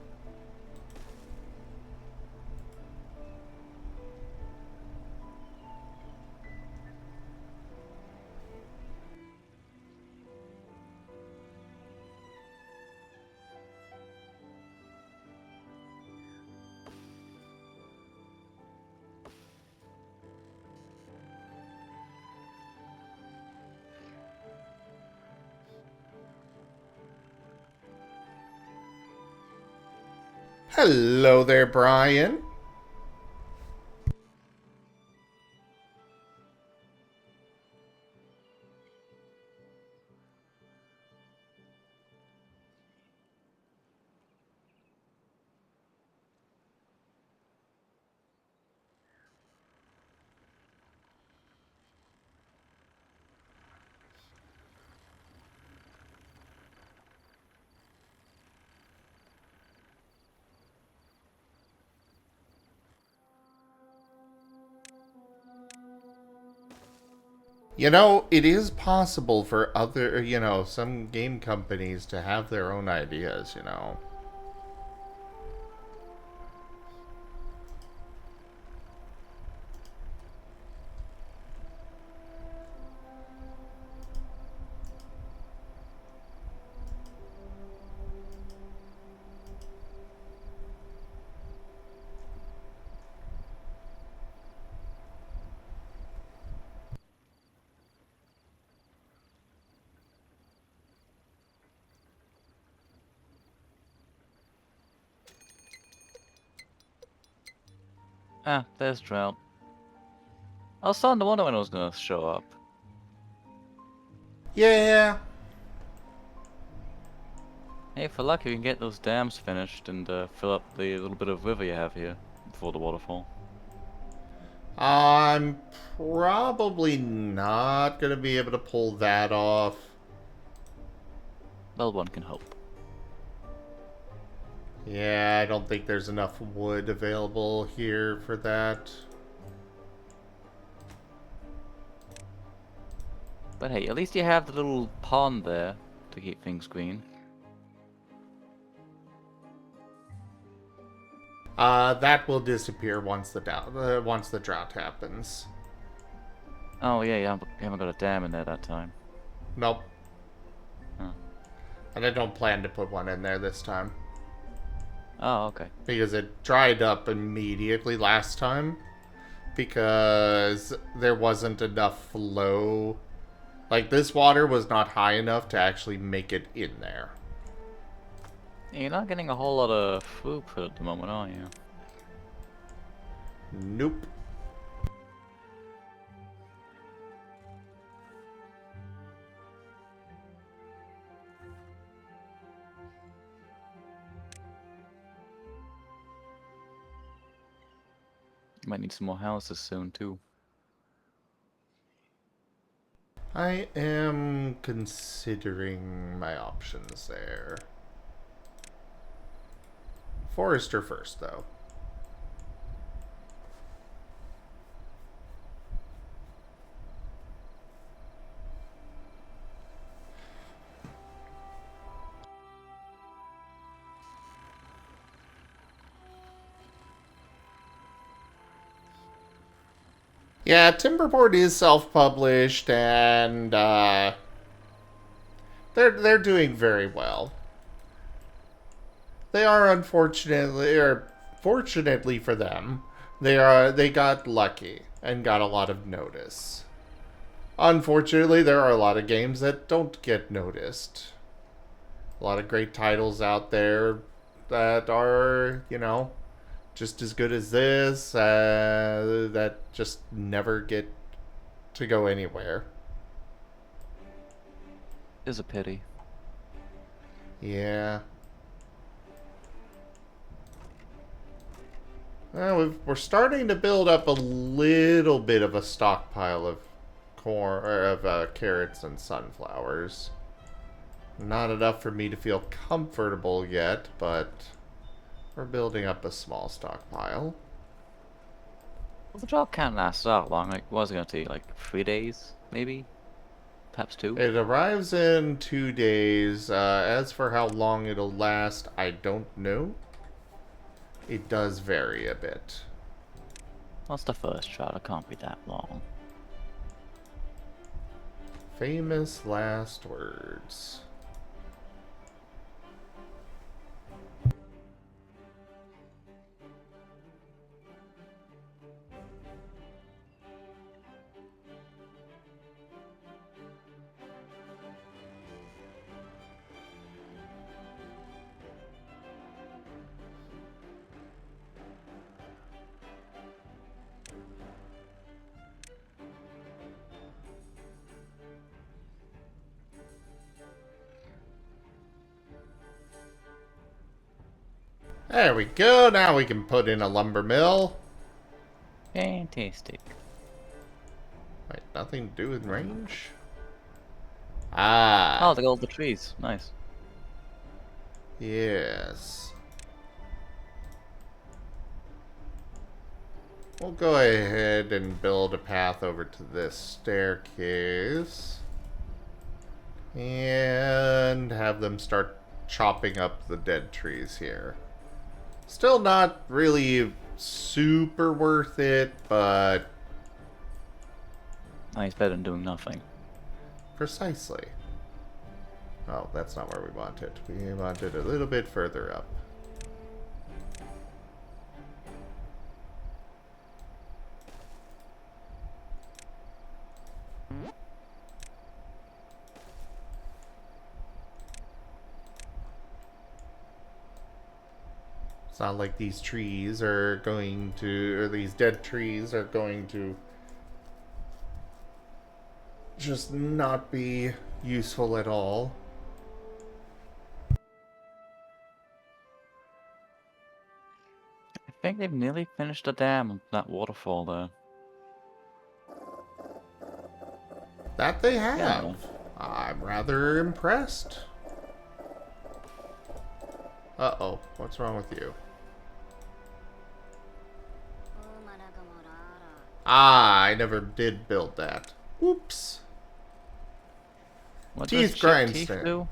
Hello there, Brian. You know, it is possible for other, some game companies to have their own ideas. Ah, there's Trout. I was starting to wonder when it was gonna show up. Yeah. Hey, for luck, you can get those dams finished and fill up the little bit of river you have here before the waterfall. I'm probably not going to be able to pull that off. Well, one can hope. Yeah, I don't think there's enough wood available here for that. But hey, at least you have the little pond there to keep things green. That will disappear once the drought happens. Oh yeah, you haven't got a dam in there that time. Nope. Oh. And I don't plan to put one in there this time. Oh, okay. Because it dried up immediately last time. Because there wasn't enough flow. Like, this water was not high enough to actually make it in there. Yeah, you're not getting a whole lot of food put at the moment, are you? Nope. You might need some more houses soon too. I am considering my options there. Forester first, though. Yeah, Timberborn is self-published, and they're doing very well. They are unfortunately, or fortunately for them, they got lucky and got a lot of notice. Unfortunately, there are a lot of games that don't get noticed. A lot of great titles out there that are, you know, just as good as this, that just never get to go anywhere. It's a pity. Yeah. We're starting to build up a little bit of a stockpile of corn, or of carrots and sunflowers. Not enough for me to feel comfortable yet, but we're building up a small stockpile. Well, the job can't last that long. Like, what was it gonna take? Like 3 days, maybe? Perhaps 2? It arrives in 2 days. As for how long it'll last, I don't know. It does vary a bit. What's the first shot? It can't be that long. Famous last words. There we go. Now we can put in a lumber mill. Fantastic. Wait, nothing to do with range? Oh, Ah, they got all the trees. Nice. yes. We'll go ahead and build a path over to this staircase. And have them start chopping up the dead trees here. Still not really super worth it, but Nice, better than doing nothing. precisely. Oh, that's not where we want it. We want it a little bit further up. It's not like these trees are going to, or these dead trees are going to just not be useful at all. I think they've nearly finished the dam on that waterfall there. That they have. Yeah. I'm rather impressed. Uh-oh, what's wrong with you? Ah, I never did build that. Whoops. What Teeth does chip teeth grindstone. do?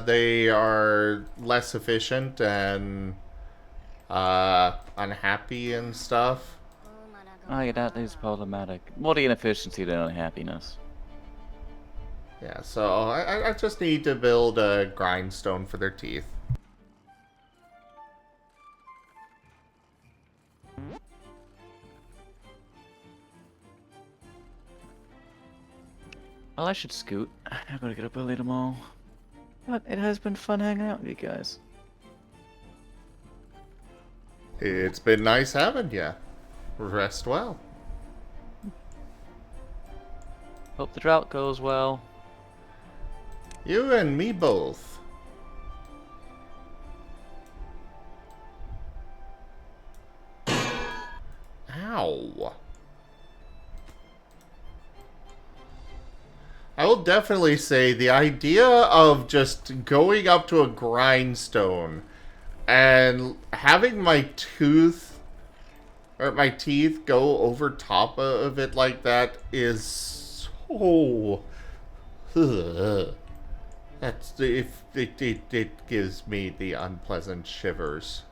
They are less efficient and unhappy and stuff. Oh, yeah, that is problematic. More the inefficiency than unhappiness. Yeah, so I just need to build a grindstone for their teeth. Well, I should scoot. I gotta get up early tomorrow. But it has been fun hanging out with you guys. It's been nice having you. Rest well. Hope the drought goes well. You and me both. Ow. I will definitely say the idea of just going up to a grindstone and having my teeth go over top of it like that is so... it gives me the unpleasant shivers.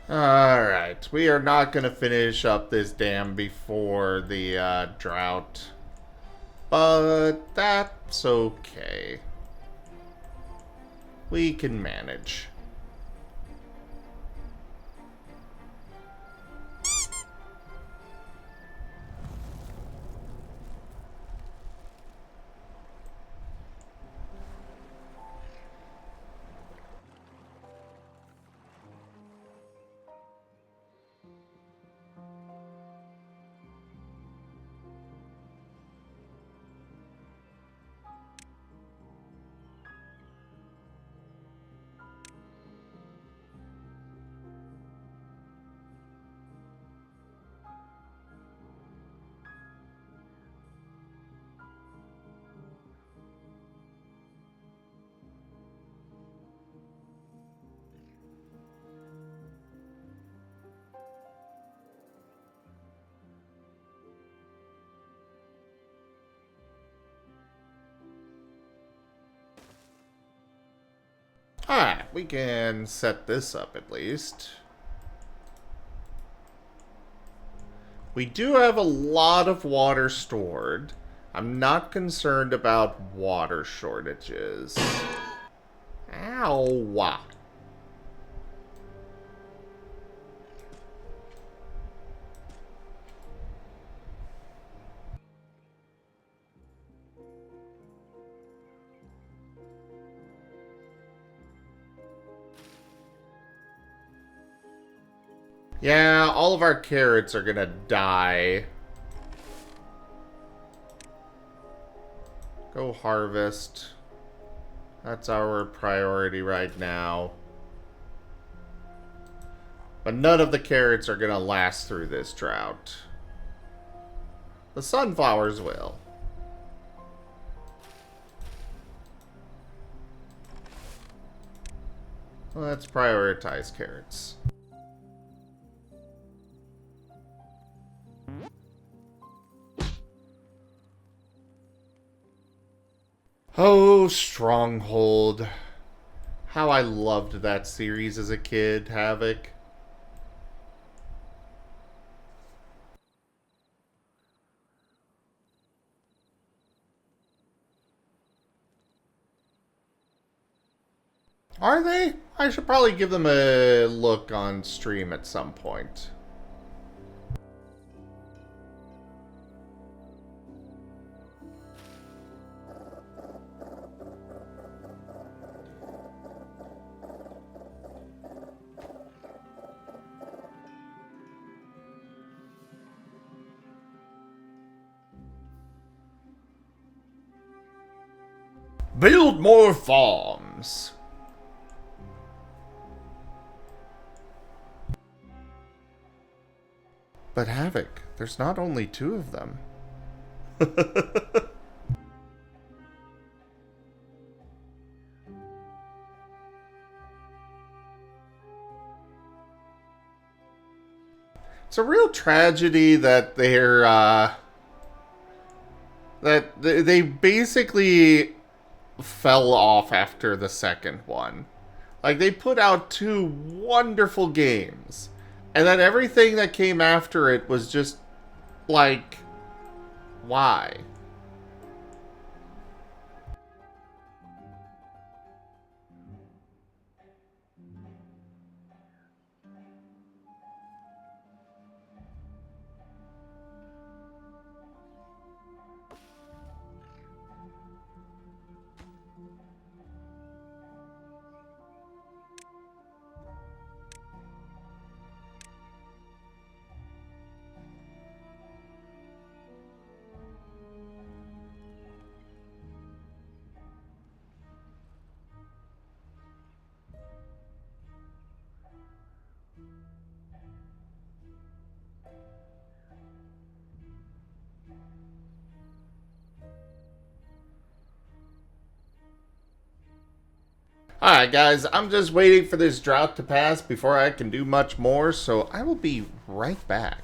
Alright, we are not going to finish up this dam before the drought. But that's okay. We can manage. Alright, we can set this up at least. We do have a lot of water stored. I'm not concerned about water shortages. Ow! Yeah, all of our carrots are gonna die. Go harvest. That's our priority right now. But none of the carrots are gonna last through this drought. The sunflowers will. Let's prioritize carrots. Oh, Stronghold. How I loved that series as a kid, Havoc. Are they? I should probably give them a look on stream at some point. Build more farms. But Havoc, there's not only 2 of them. It's a real tragedy that they basically fell off after the second one. Like, they put out 2 wonderful games, and then everything that came after it was just, like, why? Alright guys, I'm just waiting for this drought to pass before I can do much more, so I will be right back.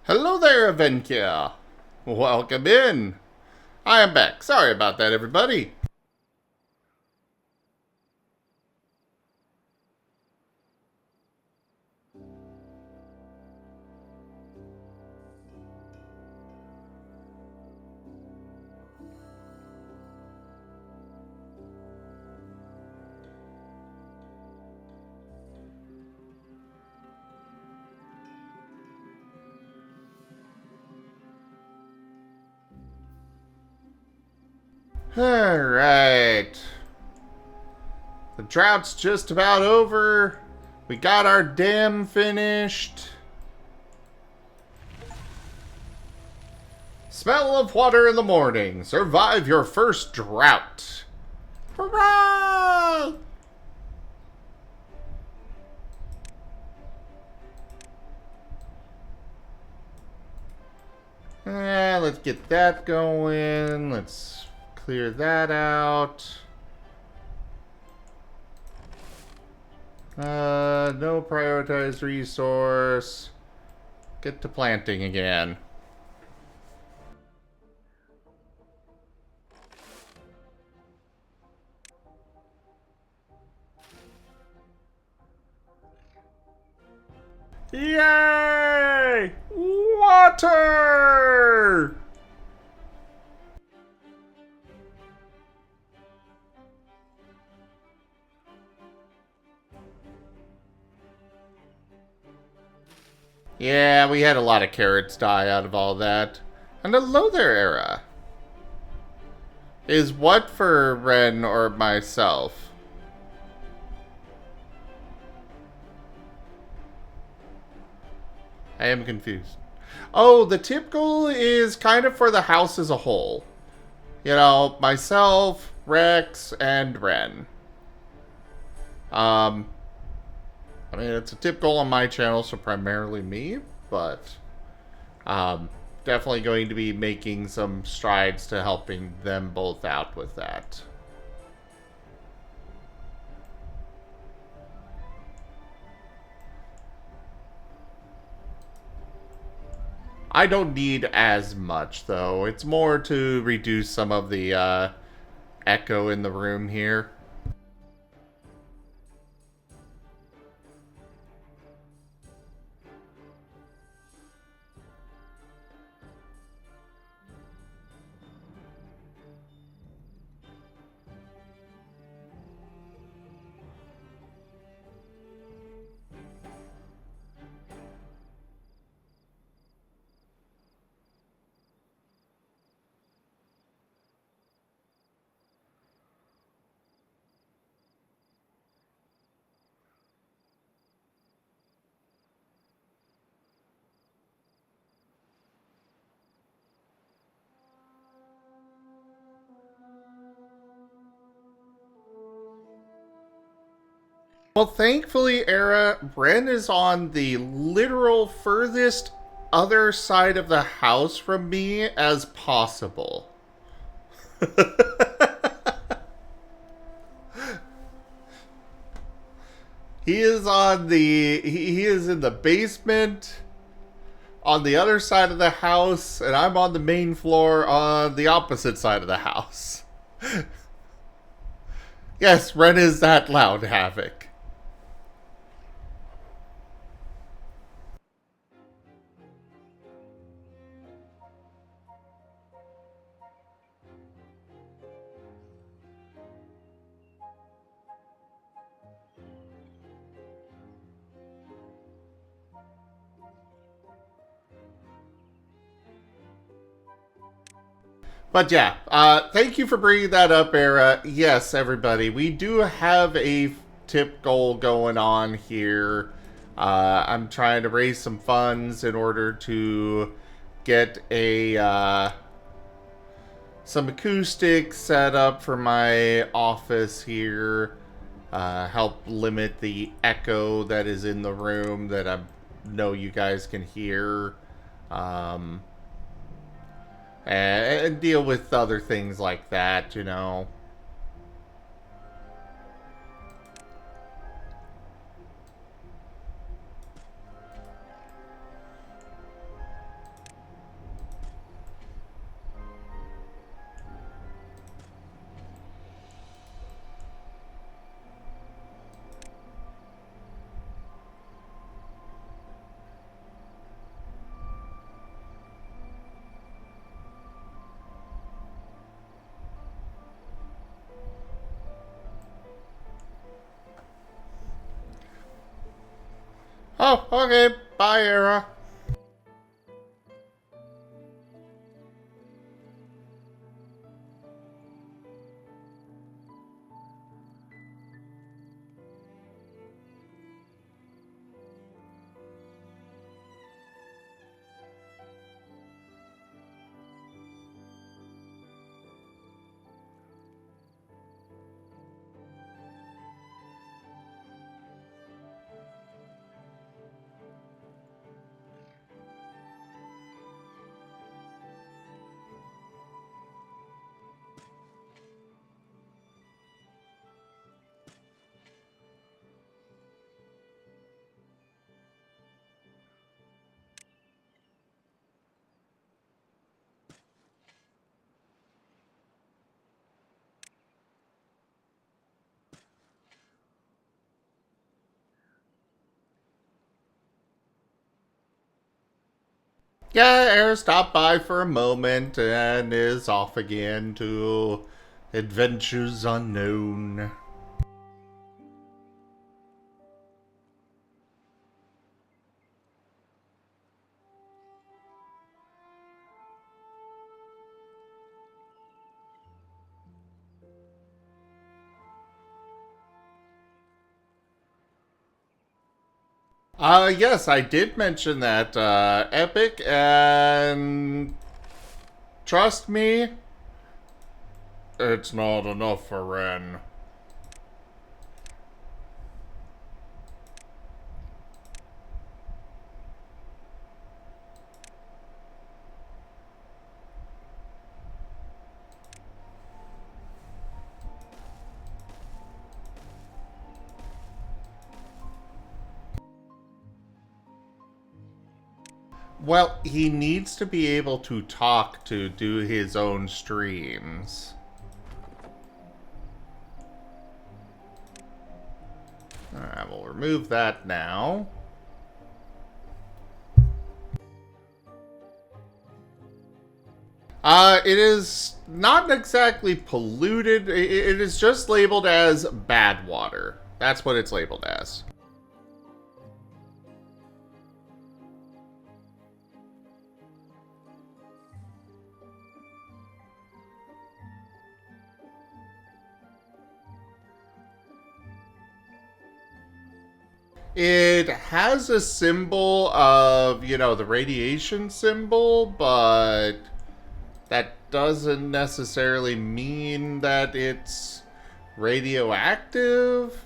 Hello there, Avenkia. Welcome in. I am back. Sorry about that, everybody. Alright. The drought's just about over. We got our dam finished. Smell of water in the morning. Survive your first drought. Hooray! Let's get that going. Let's clear that out. No prioritized resource. Get to planting again. Yay! Water! Yeah, we had a lot of carrots die out of all that. And hello there, Era. Is what for Ren or myself? I am confused. Oh, the tip goal is kind of for the house as a whole. You know, myself, Rex, and Ren. I mean, it's a tip goal on my channel, so primarily me, but definitely going to be making some strides to helping them both out with that. I don't need as much, though. It's more to reduce some of the echo in the room here. Well, thankfully, Era, Ren is on the literal furthest other side of the house from me as possible. He is on the he is in the basement on the other side of the house, and I'm on the main floor on the opposite side of the house. Yes, Ren is that loud, Havoc. But yeah, thank you for bringing that up, Era. Yes, everybody, we do have a tip goal going on here. I'm trying to raise some funds in order to get a some acoustics set up for my office here. Help limit the echo that is in the room that I know you guys can hear. And deal with other things like that, you know. Oh, okay. Bye, Era. Yeah, Air stopped by for a moment and is off again to adventures unknown. Yes, I did mention that, Epic, and trust me, it's not enough for Ren. Well, he needs to be able to talk to do his own streams. Alright, we'll remove that now. It is not exactly polluted. It is just labeled as bad water. That's what it's labeled as. It has a symbol of, you know, the radiation symbol, but that doesn't necessarily mean that it's radioactive.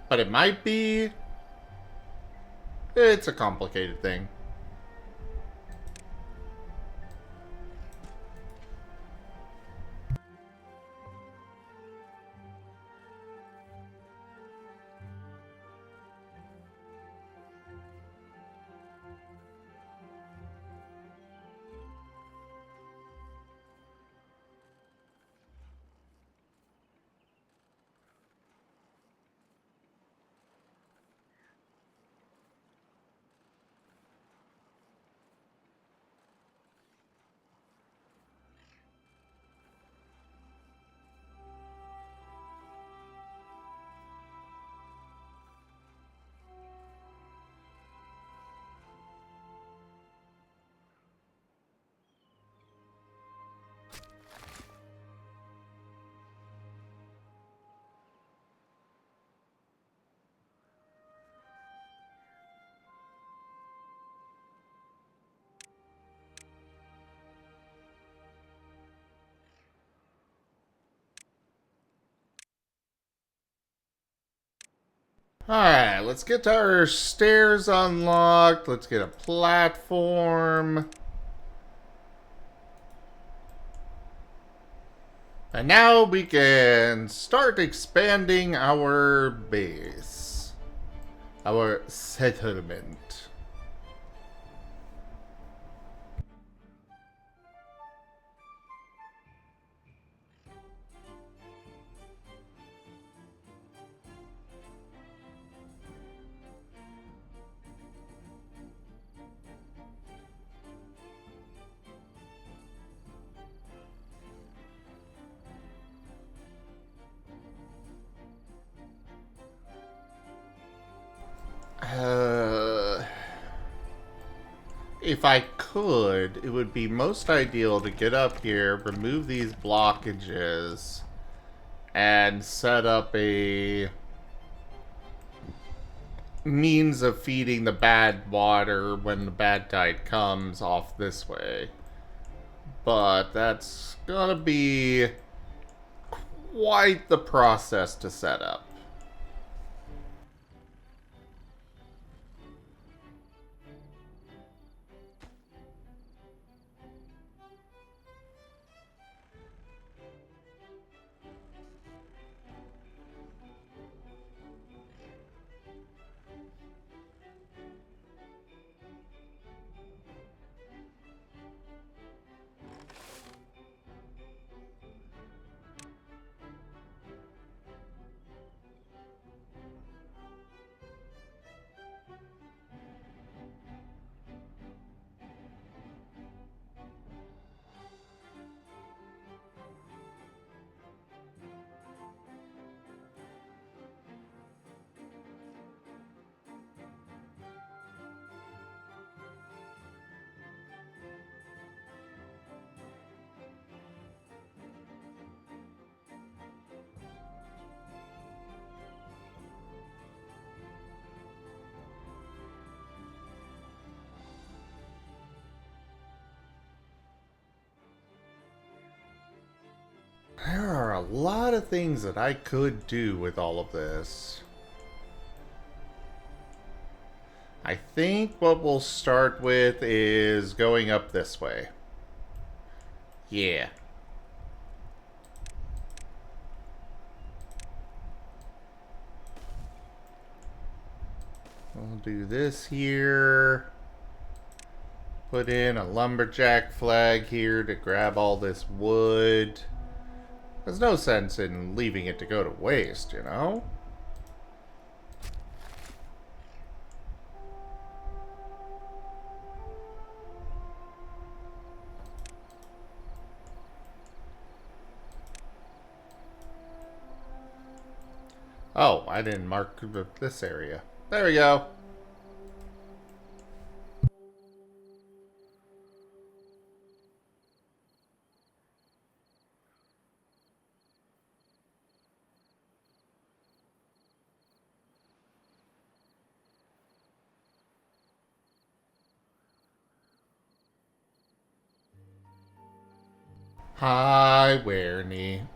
But it might be. It's a complicated thing. Alright, let's get our stairs unlocked. Let's get a platform. And now we can start expanding our base. Our settlement. If I could, it would be most ideal to get up here, remove these blockages, and set up a means of feeding the bad water when the bad tide comes off this way. But that's gonna be quite the process to set up. There are a lot of things that I could do with all of this. I think what we'll start with is going up this way. Yeah. We'll do this here. Put in a lumberjack flag here to grab all this wood. There's no sense in leaving it to go to waste, you know? Oh, I didn't mark this area. There we go. Hi, Wernie.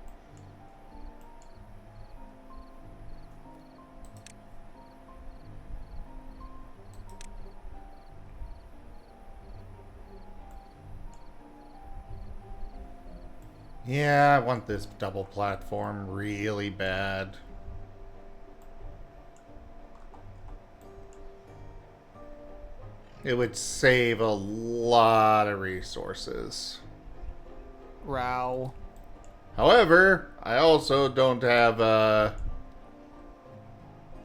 Yeah, I want this double platform really bad. It would save a lot of resources. Row. However, I also don't have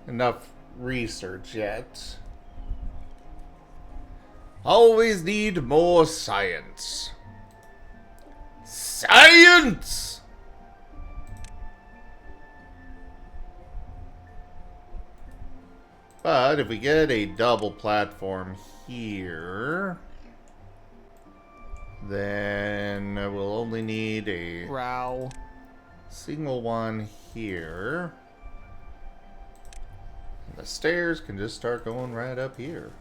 enough research yet. Always need more science. Science! But if we get a double platform here, then we'll only need a Row. single one here. The stairs can just start going right up here.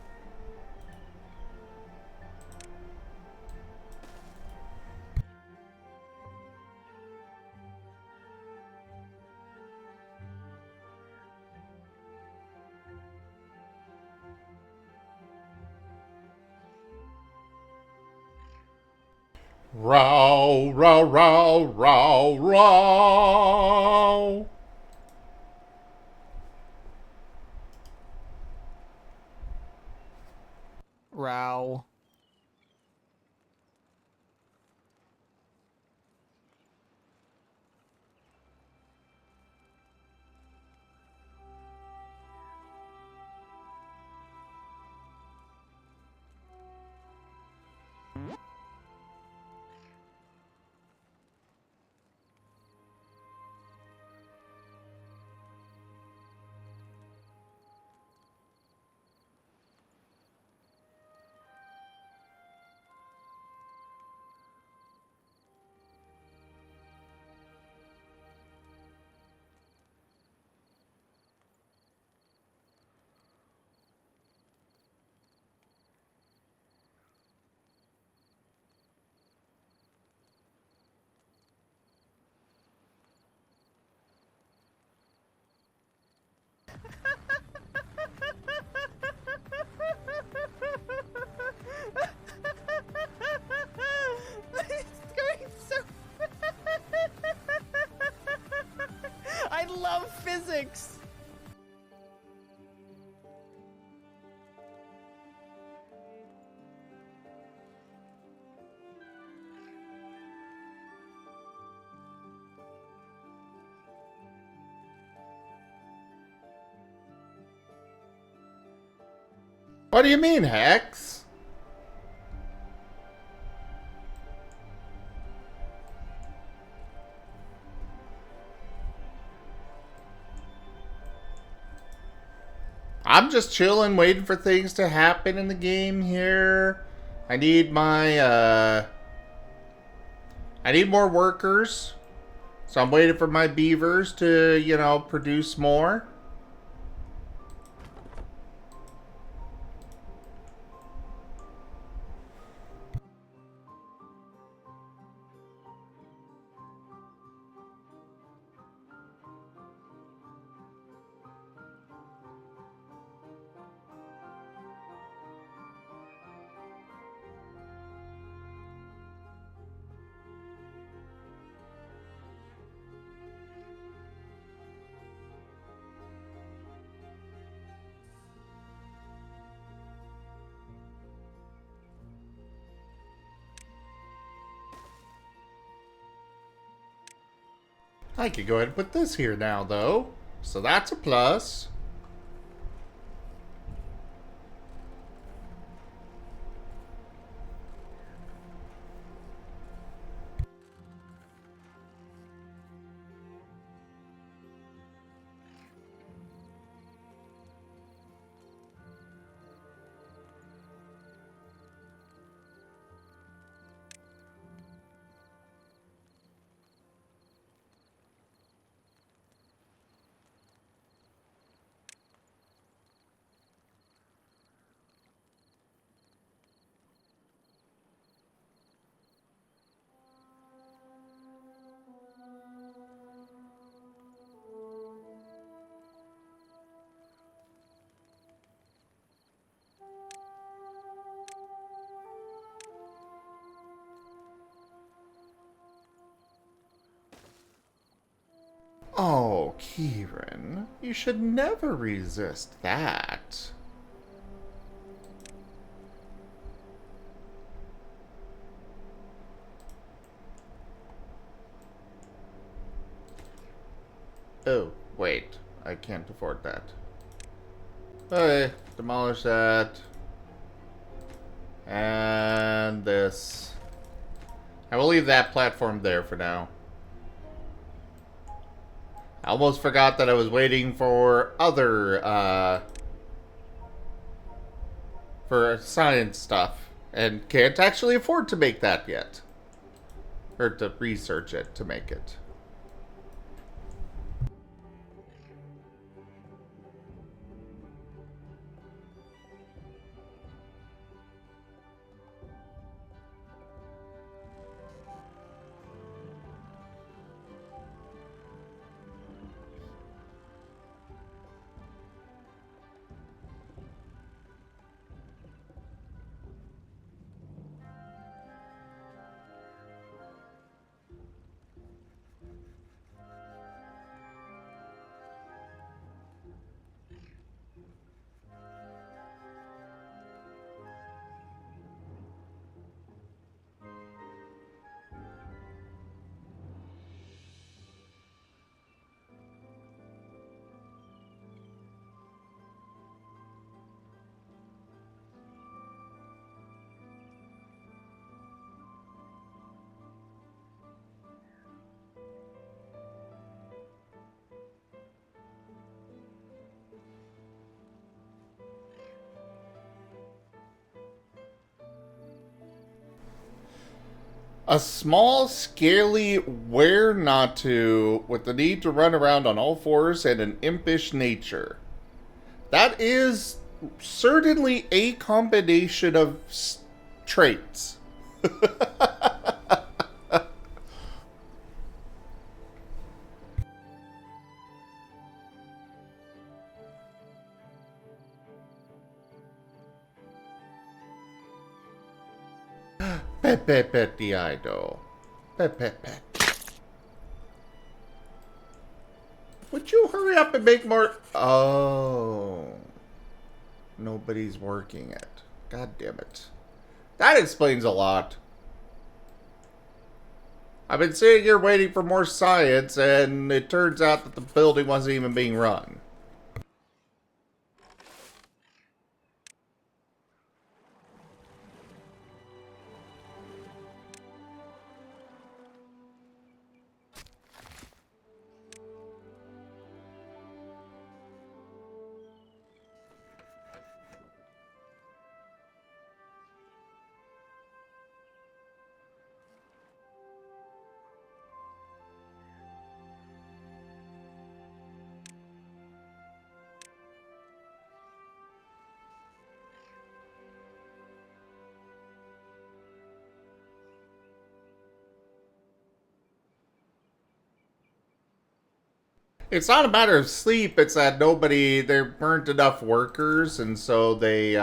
Row, row, row, row, row. Row. It's going so. I love physics. What do you mean, Hex? I'm just chilling, waiting for things to happen in the game here. I need my, I need more workers. So I'm waiting for my beavers to, you know, produce more. I could go ahead and put this here now, though. So that's a plus. Oh, Kieran, you should never resist that. Oh, wait. I can't afford that. Okay, demolish that. And this. I will leave that platform there for now. I almost forgot that I was waiting for other, for science stuff. And can't actually afford to make that yet. Or to research it to make it. A small, scaly where not to, with the need to run around on all fours and an impish nature. That is certainly a combination of traits. Pet pet pet the idol. Pet pet pet. Would you hurry up and make more? Oh. Nobody's working it. God damn it. That explains a lot. I've been sitting here waiting for more science, and it turns out that the building wasn't even being run. It's not a matter of sleep, it's that there weren't enough workers, and so they,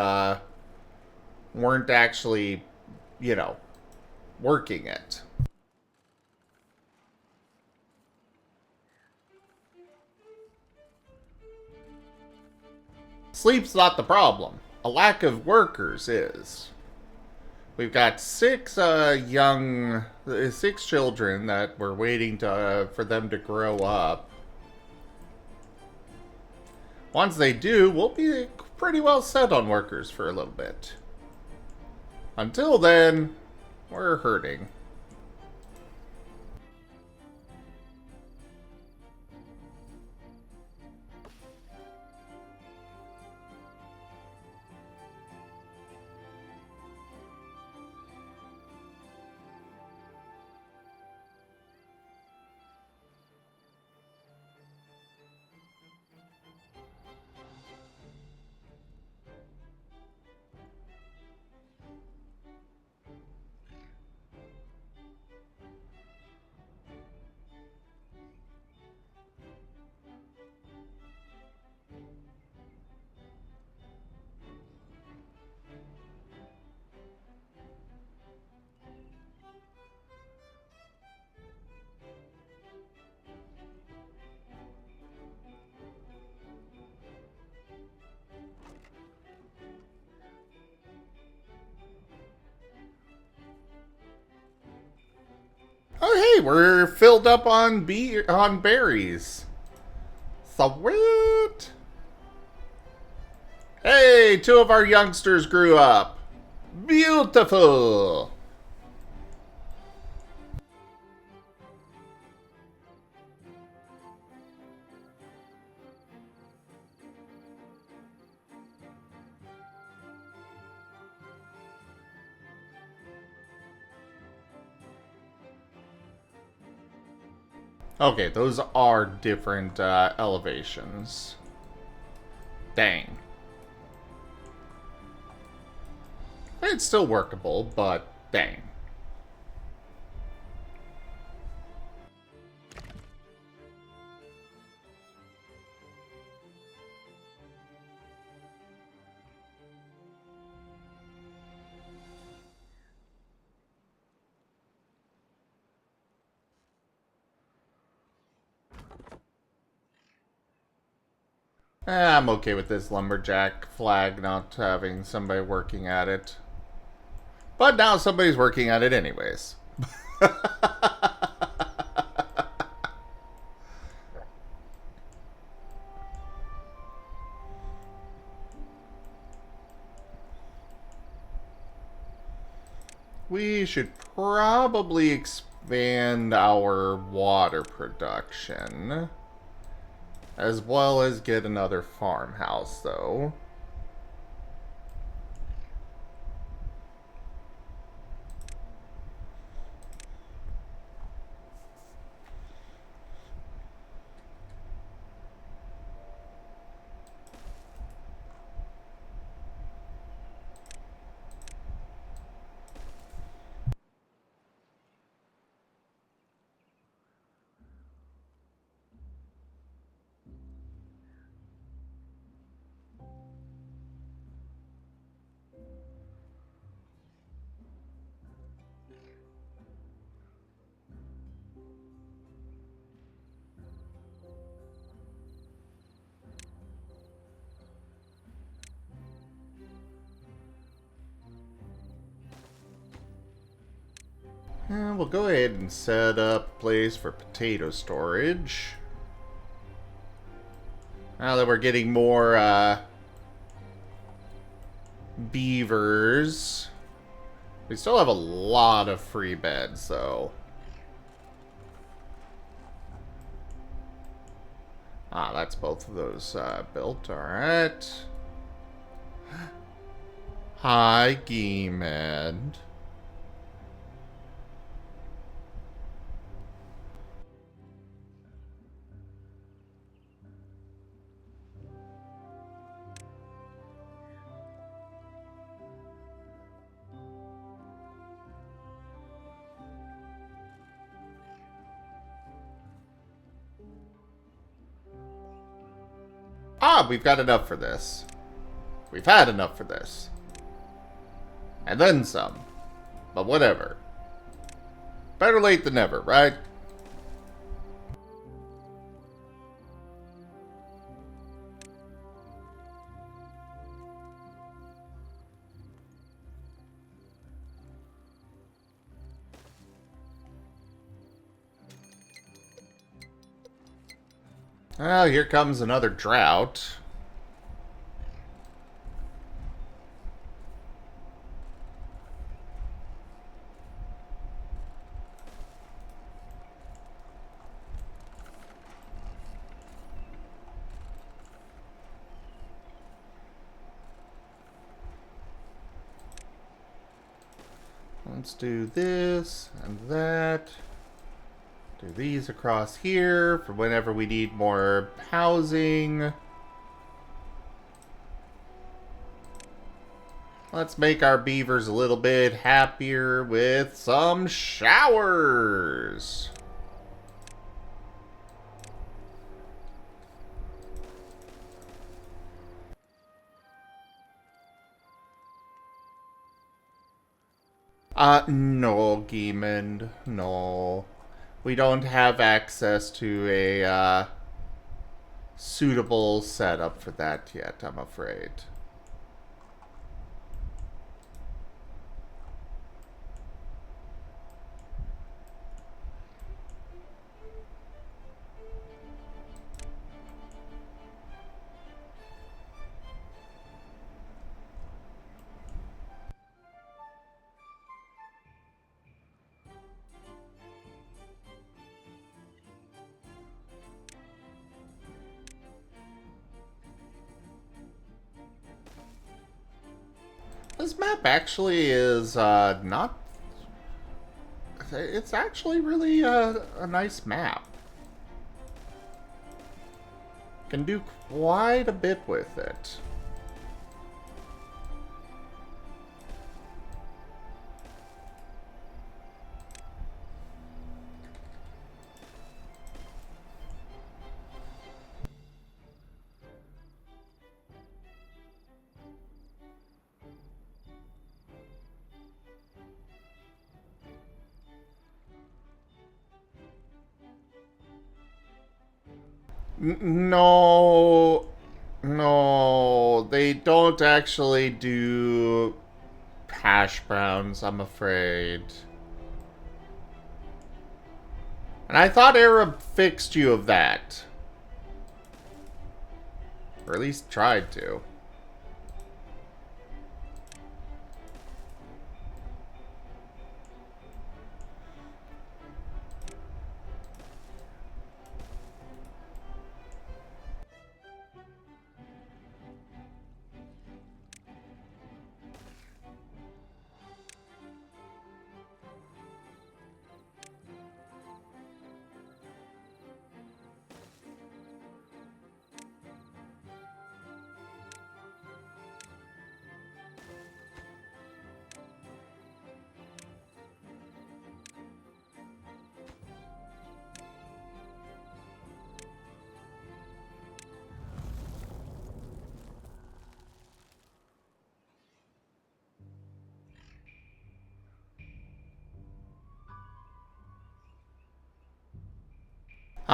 weren't actually, working it. Sleep's not the problem. A lack of workers is. We've got six children that we're waiting to for them to grow up. Once they do, we'll be pretty well set on workers for a little bit. Until then, we're hurting. Oh, hey, we're filled up on berries. Sweet. Hey, two of our youngsters grew up. Beautiful. Okay, those are different elevations. Dang. It's still workable, but dang. I'm okay with this lumberjack flag not having somebody working at it. But now somebody's working at it anyways. We should probably expand our water production. As well as get another farmhouse, though. And we'll go ahead and set up a place for potato storage. Now that we're getting more beavers. We still have a lot of free beds, though. Ah, that's both of those built. Alright. Hi, Geemed. Ah, we've got enough for this. We've had enough for this. And then some. But whatever. Better late than never, right? Oh, here comes another drought. Let's do this and that. Do these across here for whenever we need more housing. Let's make our beavers a little bit happier with some showers. No, Geemond. No. We don't have access to a, suitable setup for that yet, I'm afraid. This map actually is, not... It's actually really, a nice map. Can do quite a bit with it. No, no, they don't actually do hash browns, I'm afraid. And I thought Arab fixed you of that. Or at least tried to.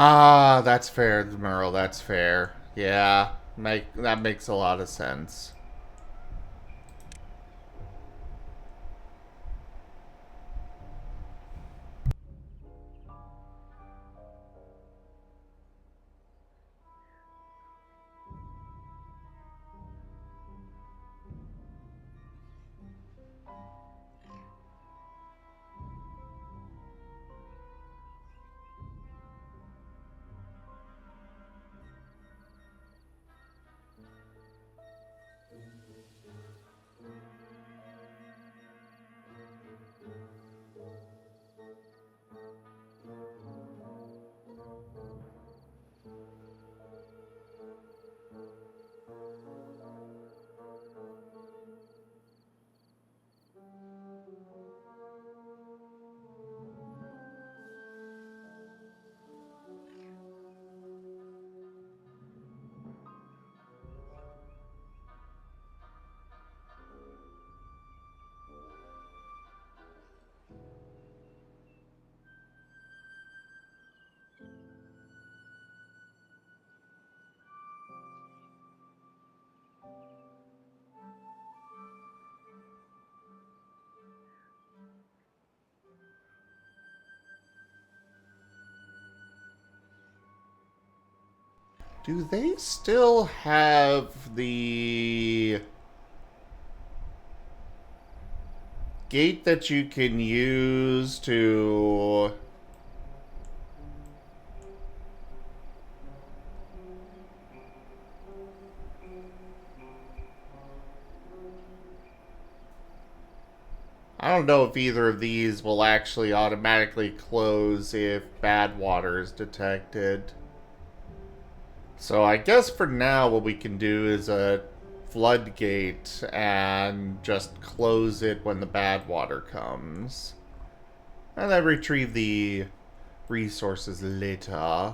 Ah, that's fair, Merle, that's fair. Yeah, that makes a lot of sense. Do they still have the gate that you can use to... I don't know if either of these will actually automatically close if bad water is detected. So I guess for now what we can do is a floodgate and just close it when the bad water comes. And then retrieve the resources later.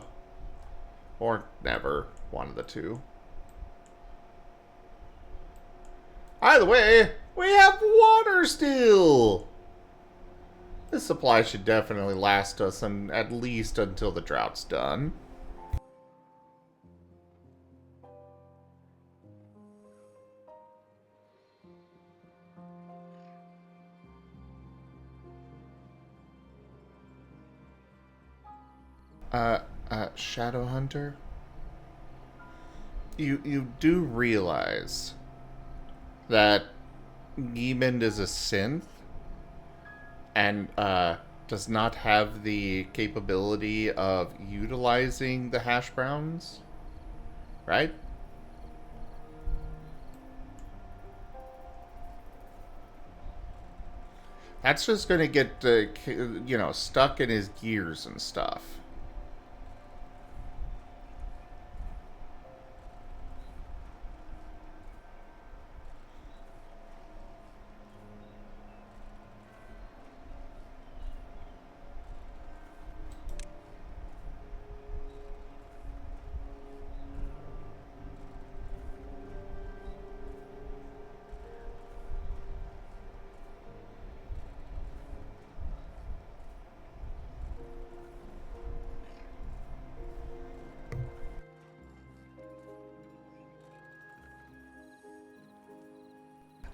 Or never. One of the two. Either way, we have water still! This supply should definitely last us at least until the drought's done. Shadow Hunter? You do realize that Giemond is a synth and does not have the capability of utilizing the hash browns, right? That's just gonna get, you know, stuck in his gears and stuff.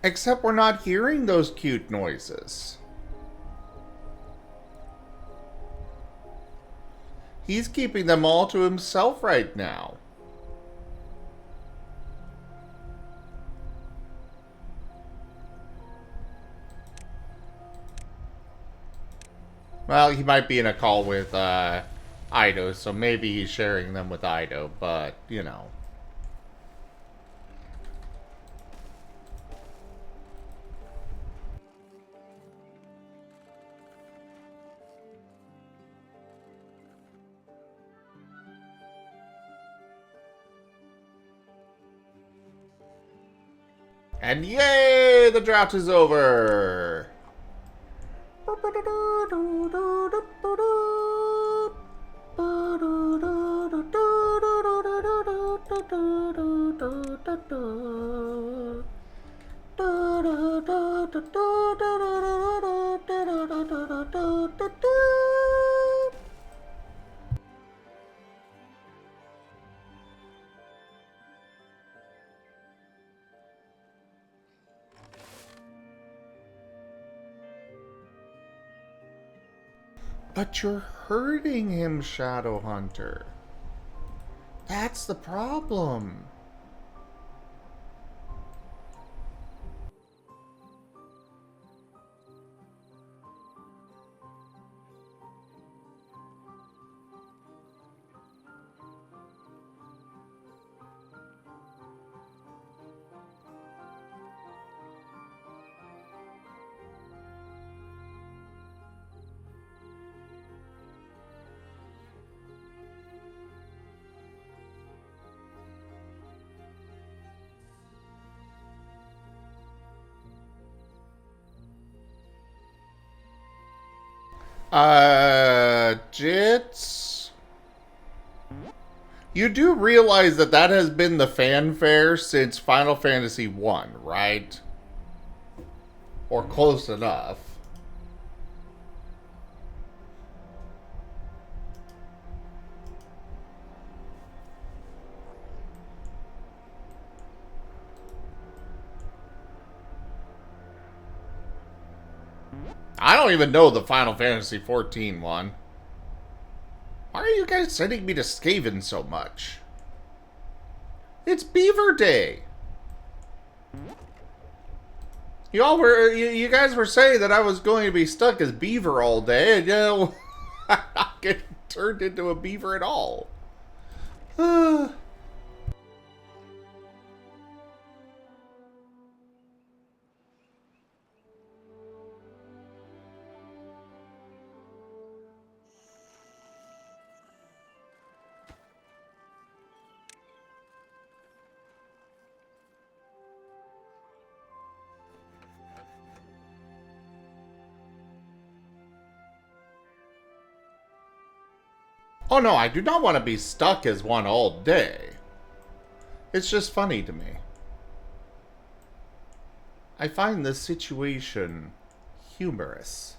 Except we're not hearing those cute noises. He's keeping them all to himself right now. Well, he might be in a call with Ido, so maybe he's sharing them with Ido, but, you know. And yay, the drought is over! But you're hurting him, Shadow Hunter. That's the problem. Jits? You do realize that that has been the fanfare since Final Fantasy 1, right? Or close enough. I don't even know the Final Fantasy 14 one. Why are you guys sending me to Skaven so much? It's Beaver Day. You guys were saying that I was going to be stuck as Beaver all day, and I'm not getting turned into a beaver at all. Oh no, I do not want to be stuck as one all day. It's just funny to me. I find this situation humorous.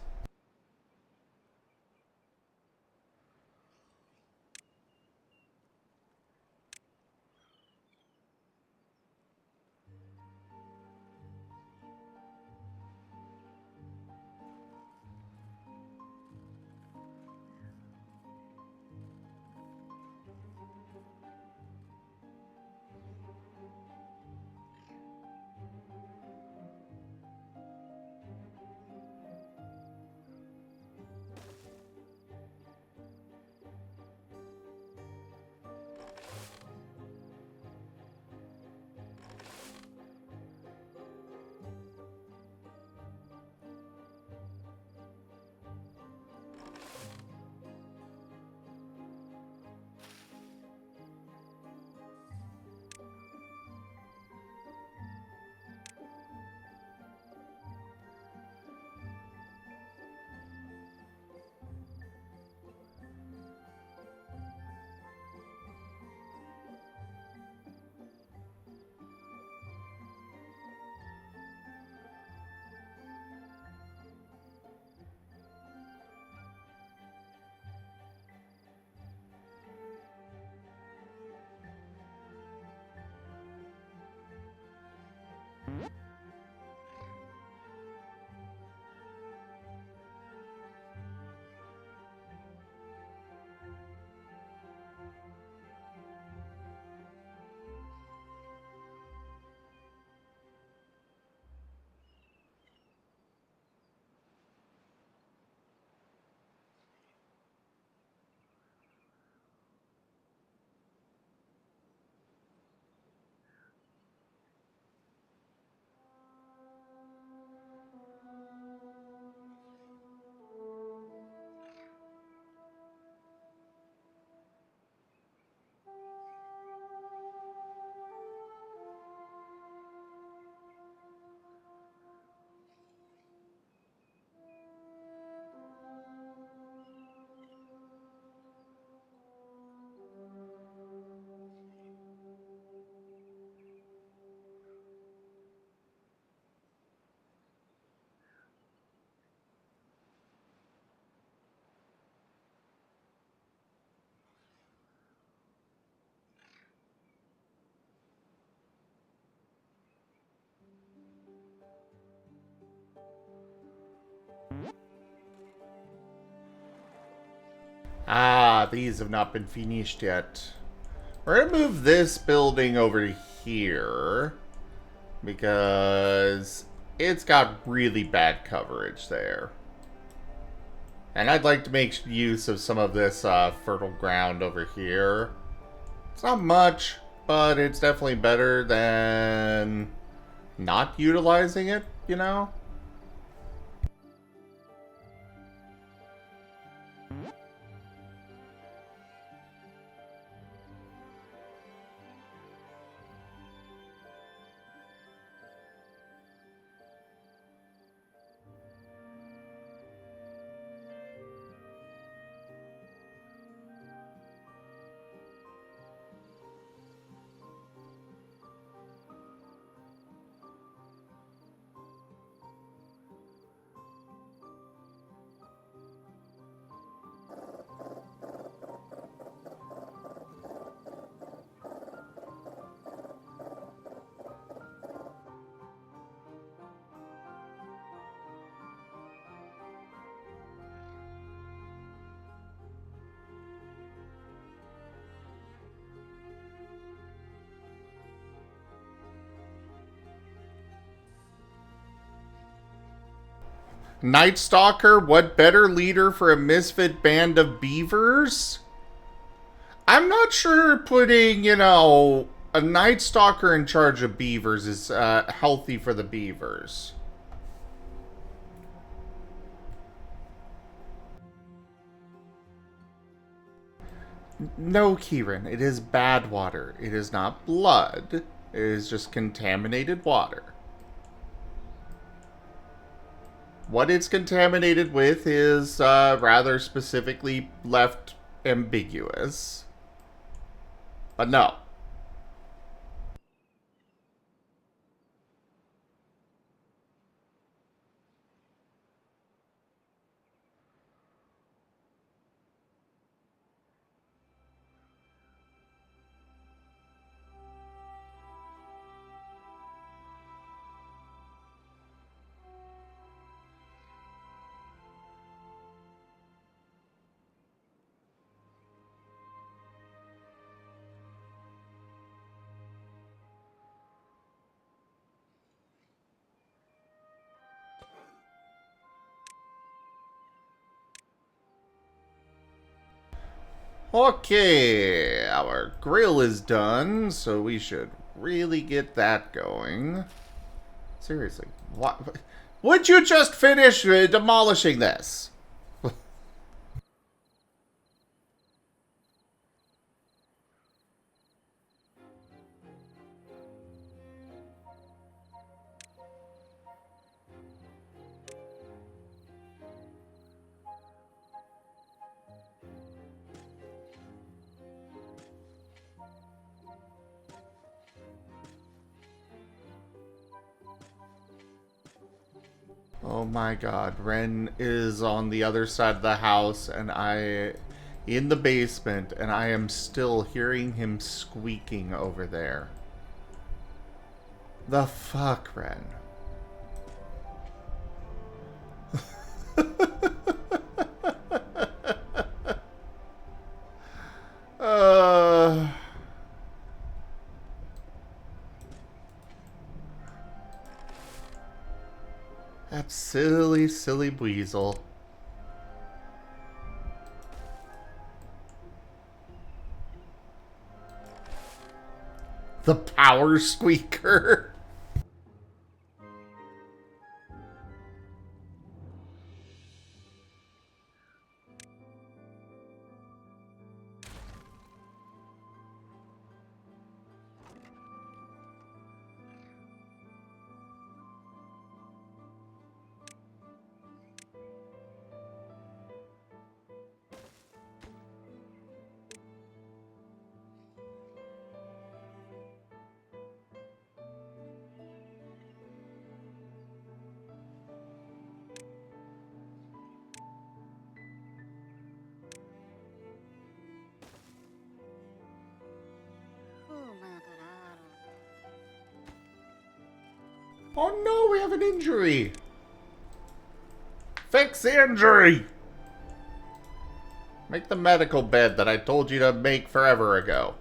Ah, these have not been finished yet. We're gonna move this building over here because it's got really bad coverage there. And I'd like to make use of some of this fertile ground over here. It's not much, but it's definitely better than not utilizing it, you know? Night Stalker, what better leader for a misfit band of beavers? I'm not sure putting, you know, a Night Stalker in charge of beavers is healthy for the beavers. No, Kieran, it is bad water. It is not blood. It is just contaminated water. What it's contaminated with is rather specifically left ambiguous. But no. Okay, our grill is done, so we should really get that going. Seriously, what? Would you just finish demolishing this? Oh my god, Ren is on the other side of the house and in the basement, and I am still hearing him squeaking over there. The fuck, Ren? uh... That silly, silly weasel. The power squeaker. Oh no, we have an injury. Fix the injury. Make the medical bed that I told you to make forever ago.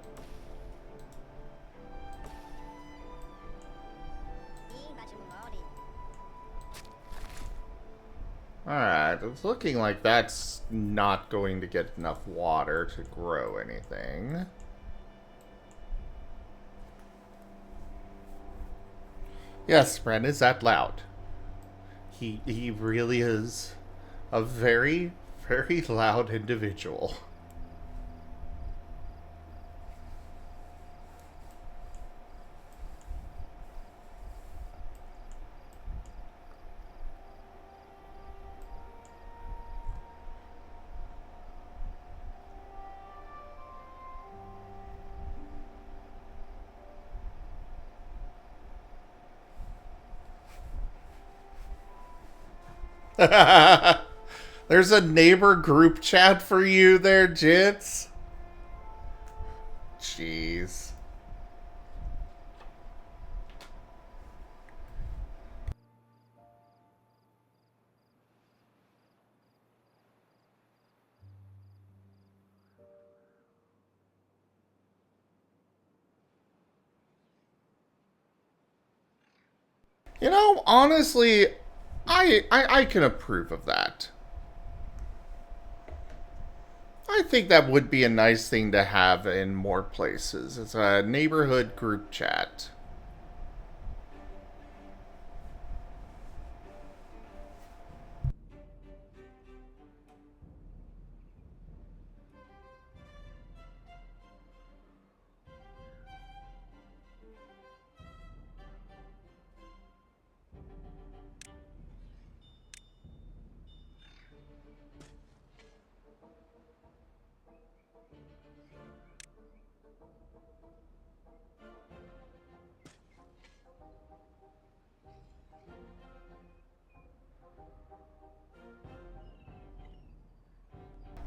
Alright, it's looking like that's not going to get enough water to grow anything. Yes, Bren is that loud. He really is a very, very loud individual. There's a neighbor group chat for you there, Jits. Jeez. You know, honestly, I can approve of that. I think that would be a nice thing to have in more places. It's a neighborhood group chat.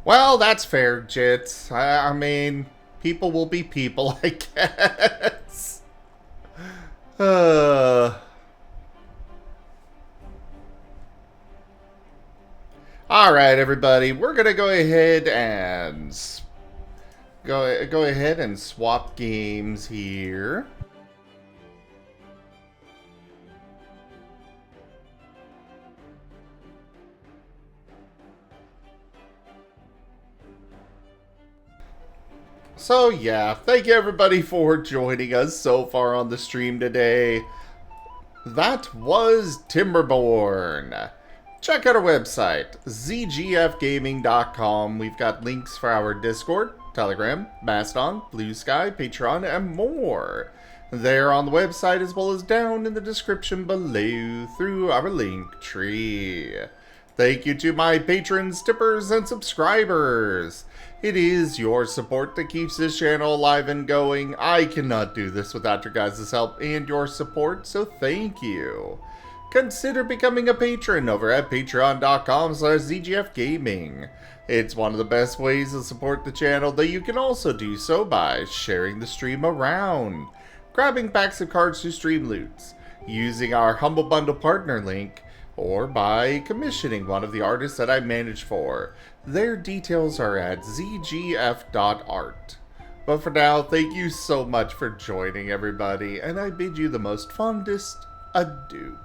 Well, that's fair, Jits. I mean, people will be people, I guess. Alright, everybody. We're going to go ahead and... Go ahead and swap games here. So yeah, thank you everybody for joining us so far on the stream today. That was Timberborn. Check out our website, zgfgaming.com. We've got links for our Discord, Telegram, Mastodon, Blue Sky, Patreon, and more. There on the website as well as down in the description below through our link tree. Thank you to my patrons, tippers, and subscribers. It is your support that keeps this channel alive and going. I cannot do this without your guys' help and your support, so thank you. Consider becoming a patron over at patreon.com/zgfgaming. It's one of the best ways to support the channel, though you can also do so by sharing the stream around, grabbing packs of cards to stream loots, using our Humble Bundle partner link, or by commissioning one of the artists that I manage for. Their details are at zgf.art. But for now, thank you so much for joining, everybody, and I bid you the most fondest adieu.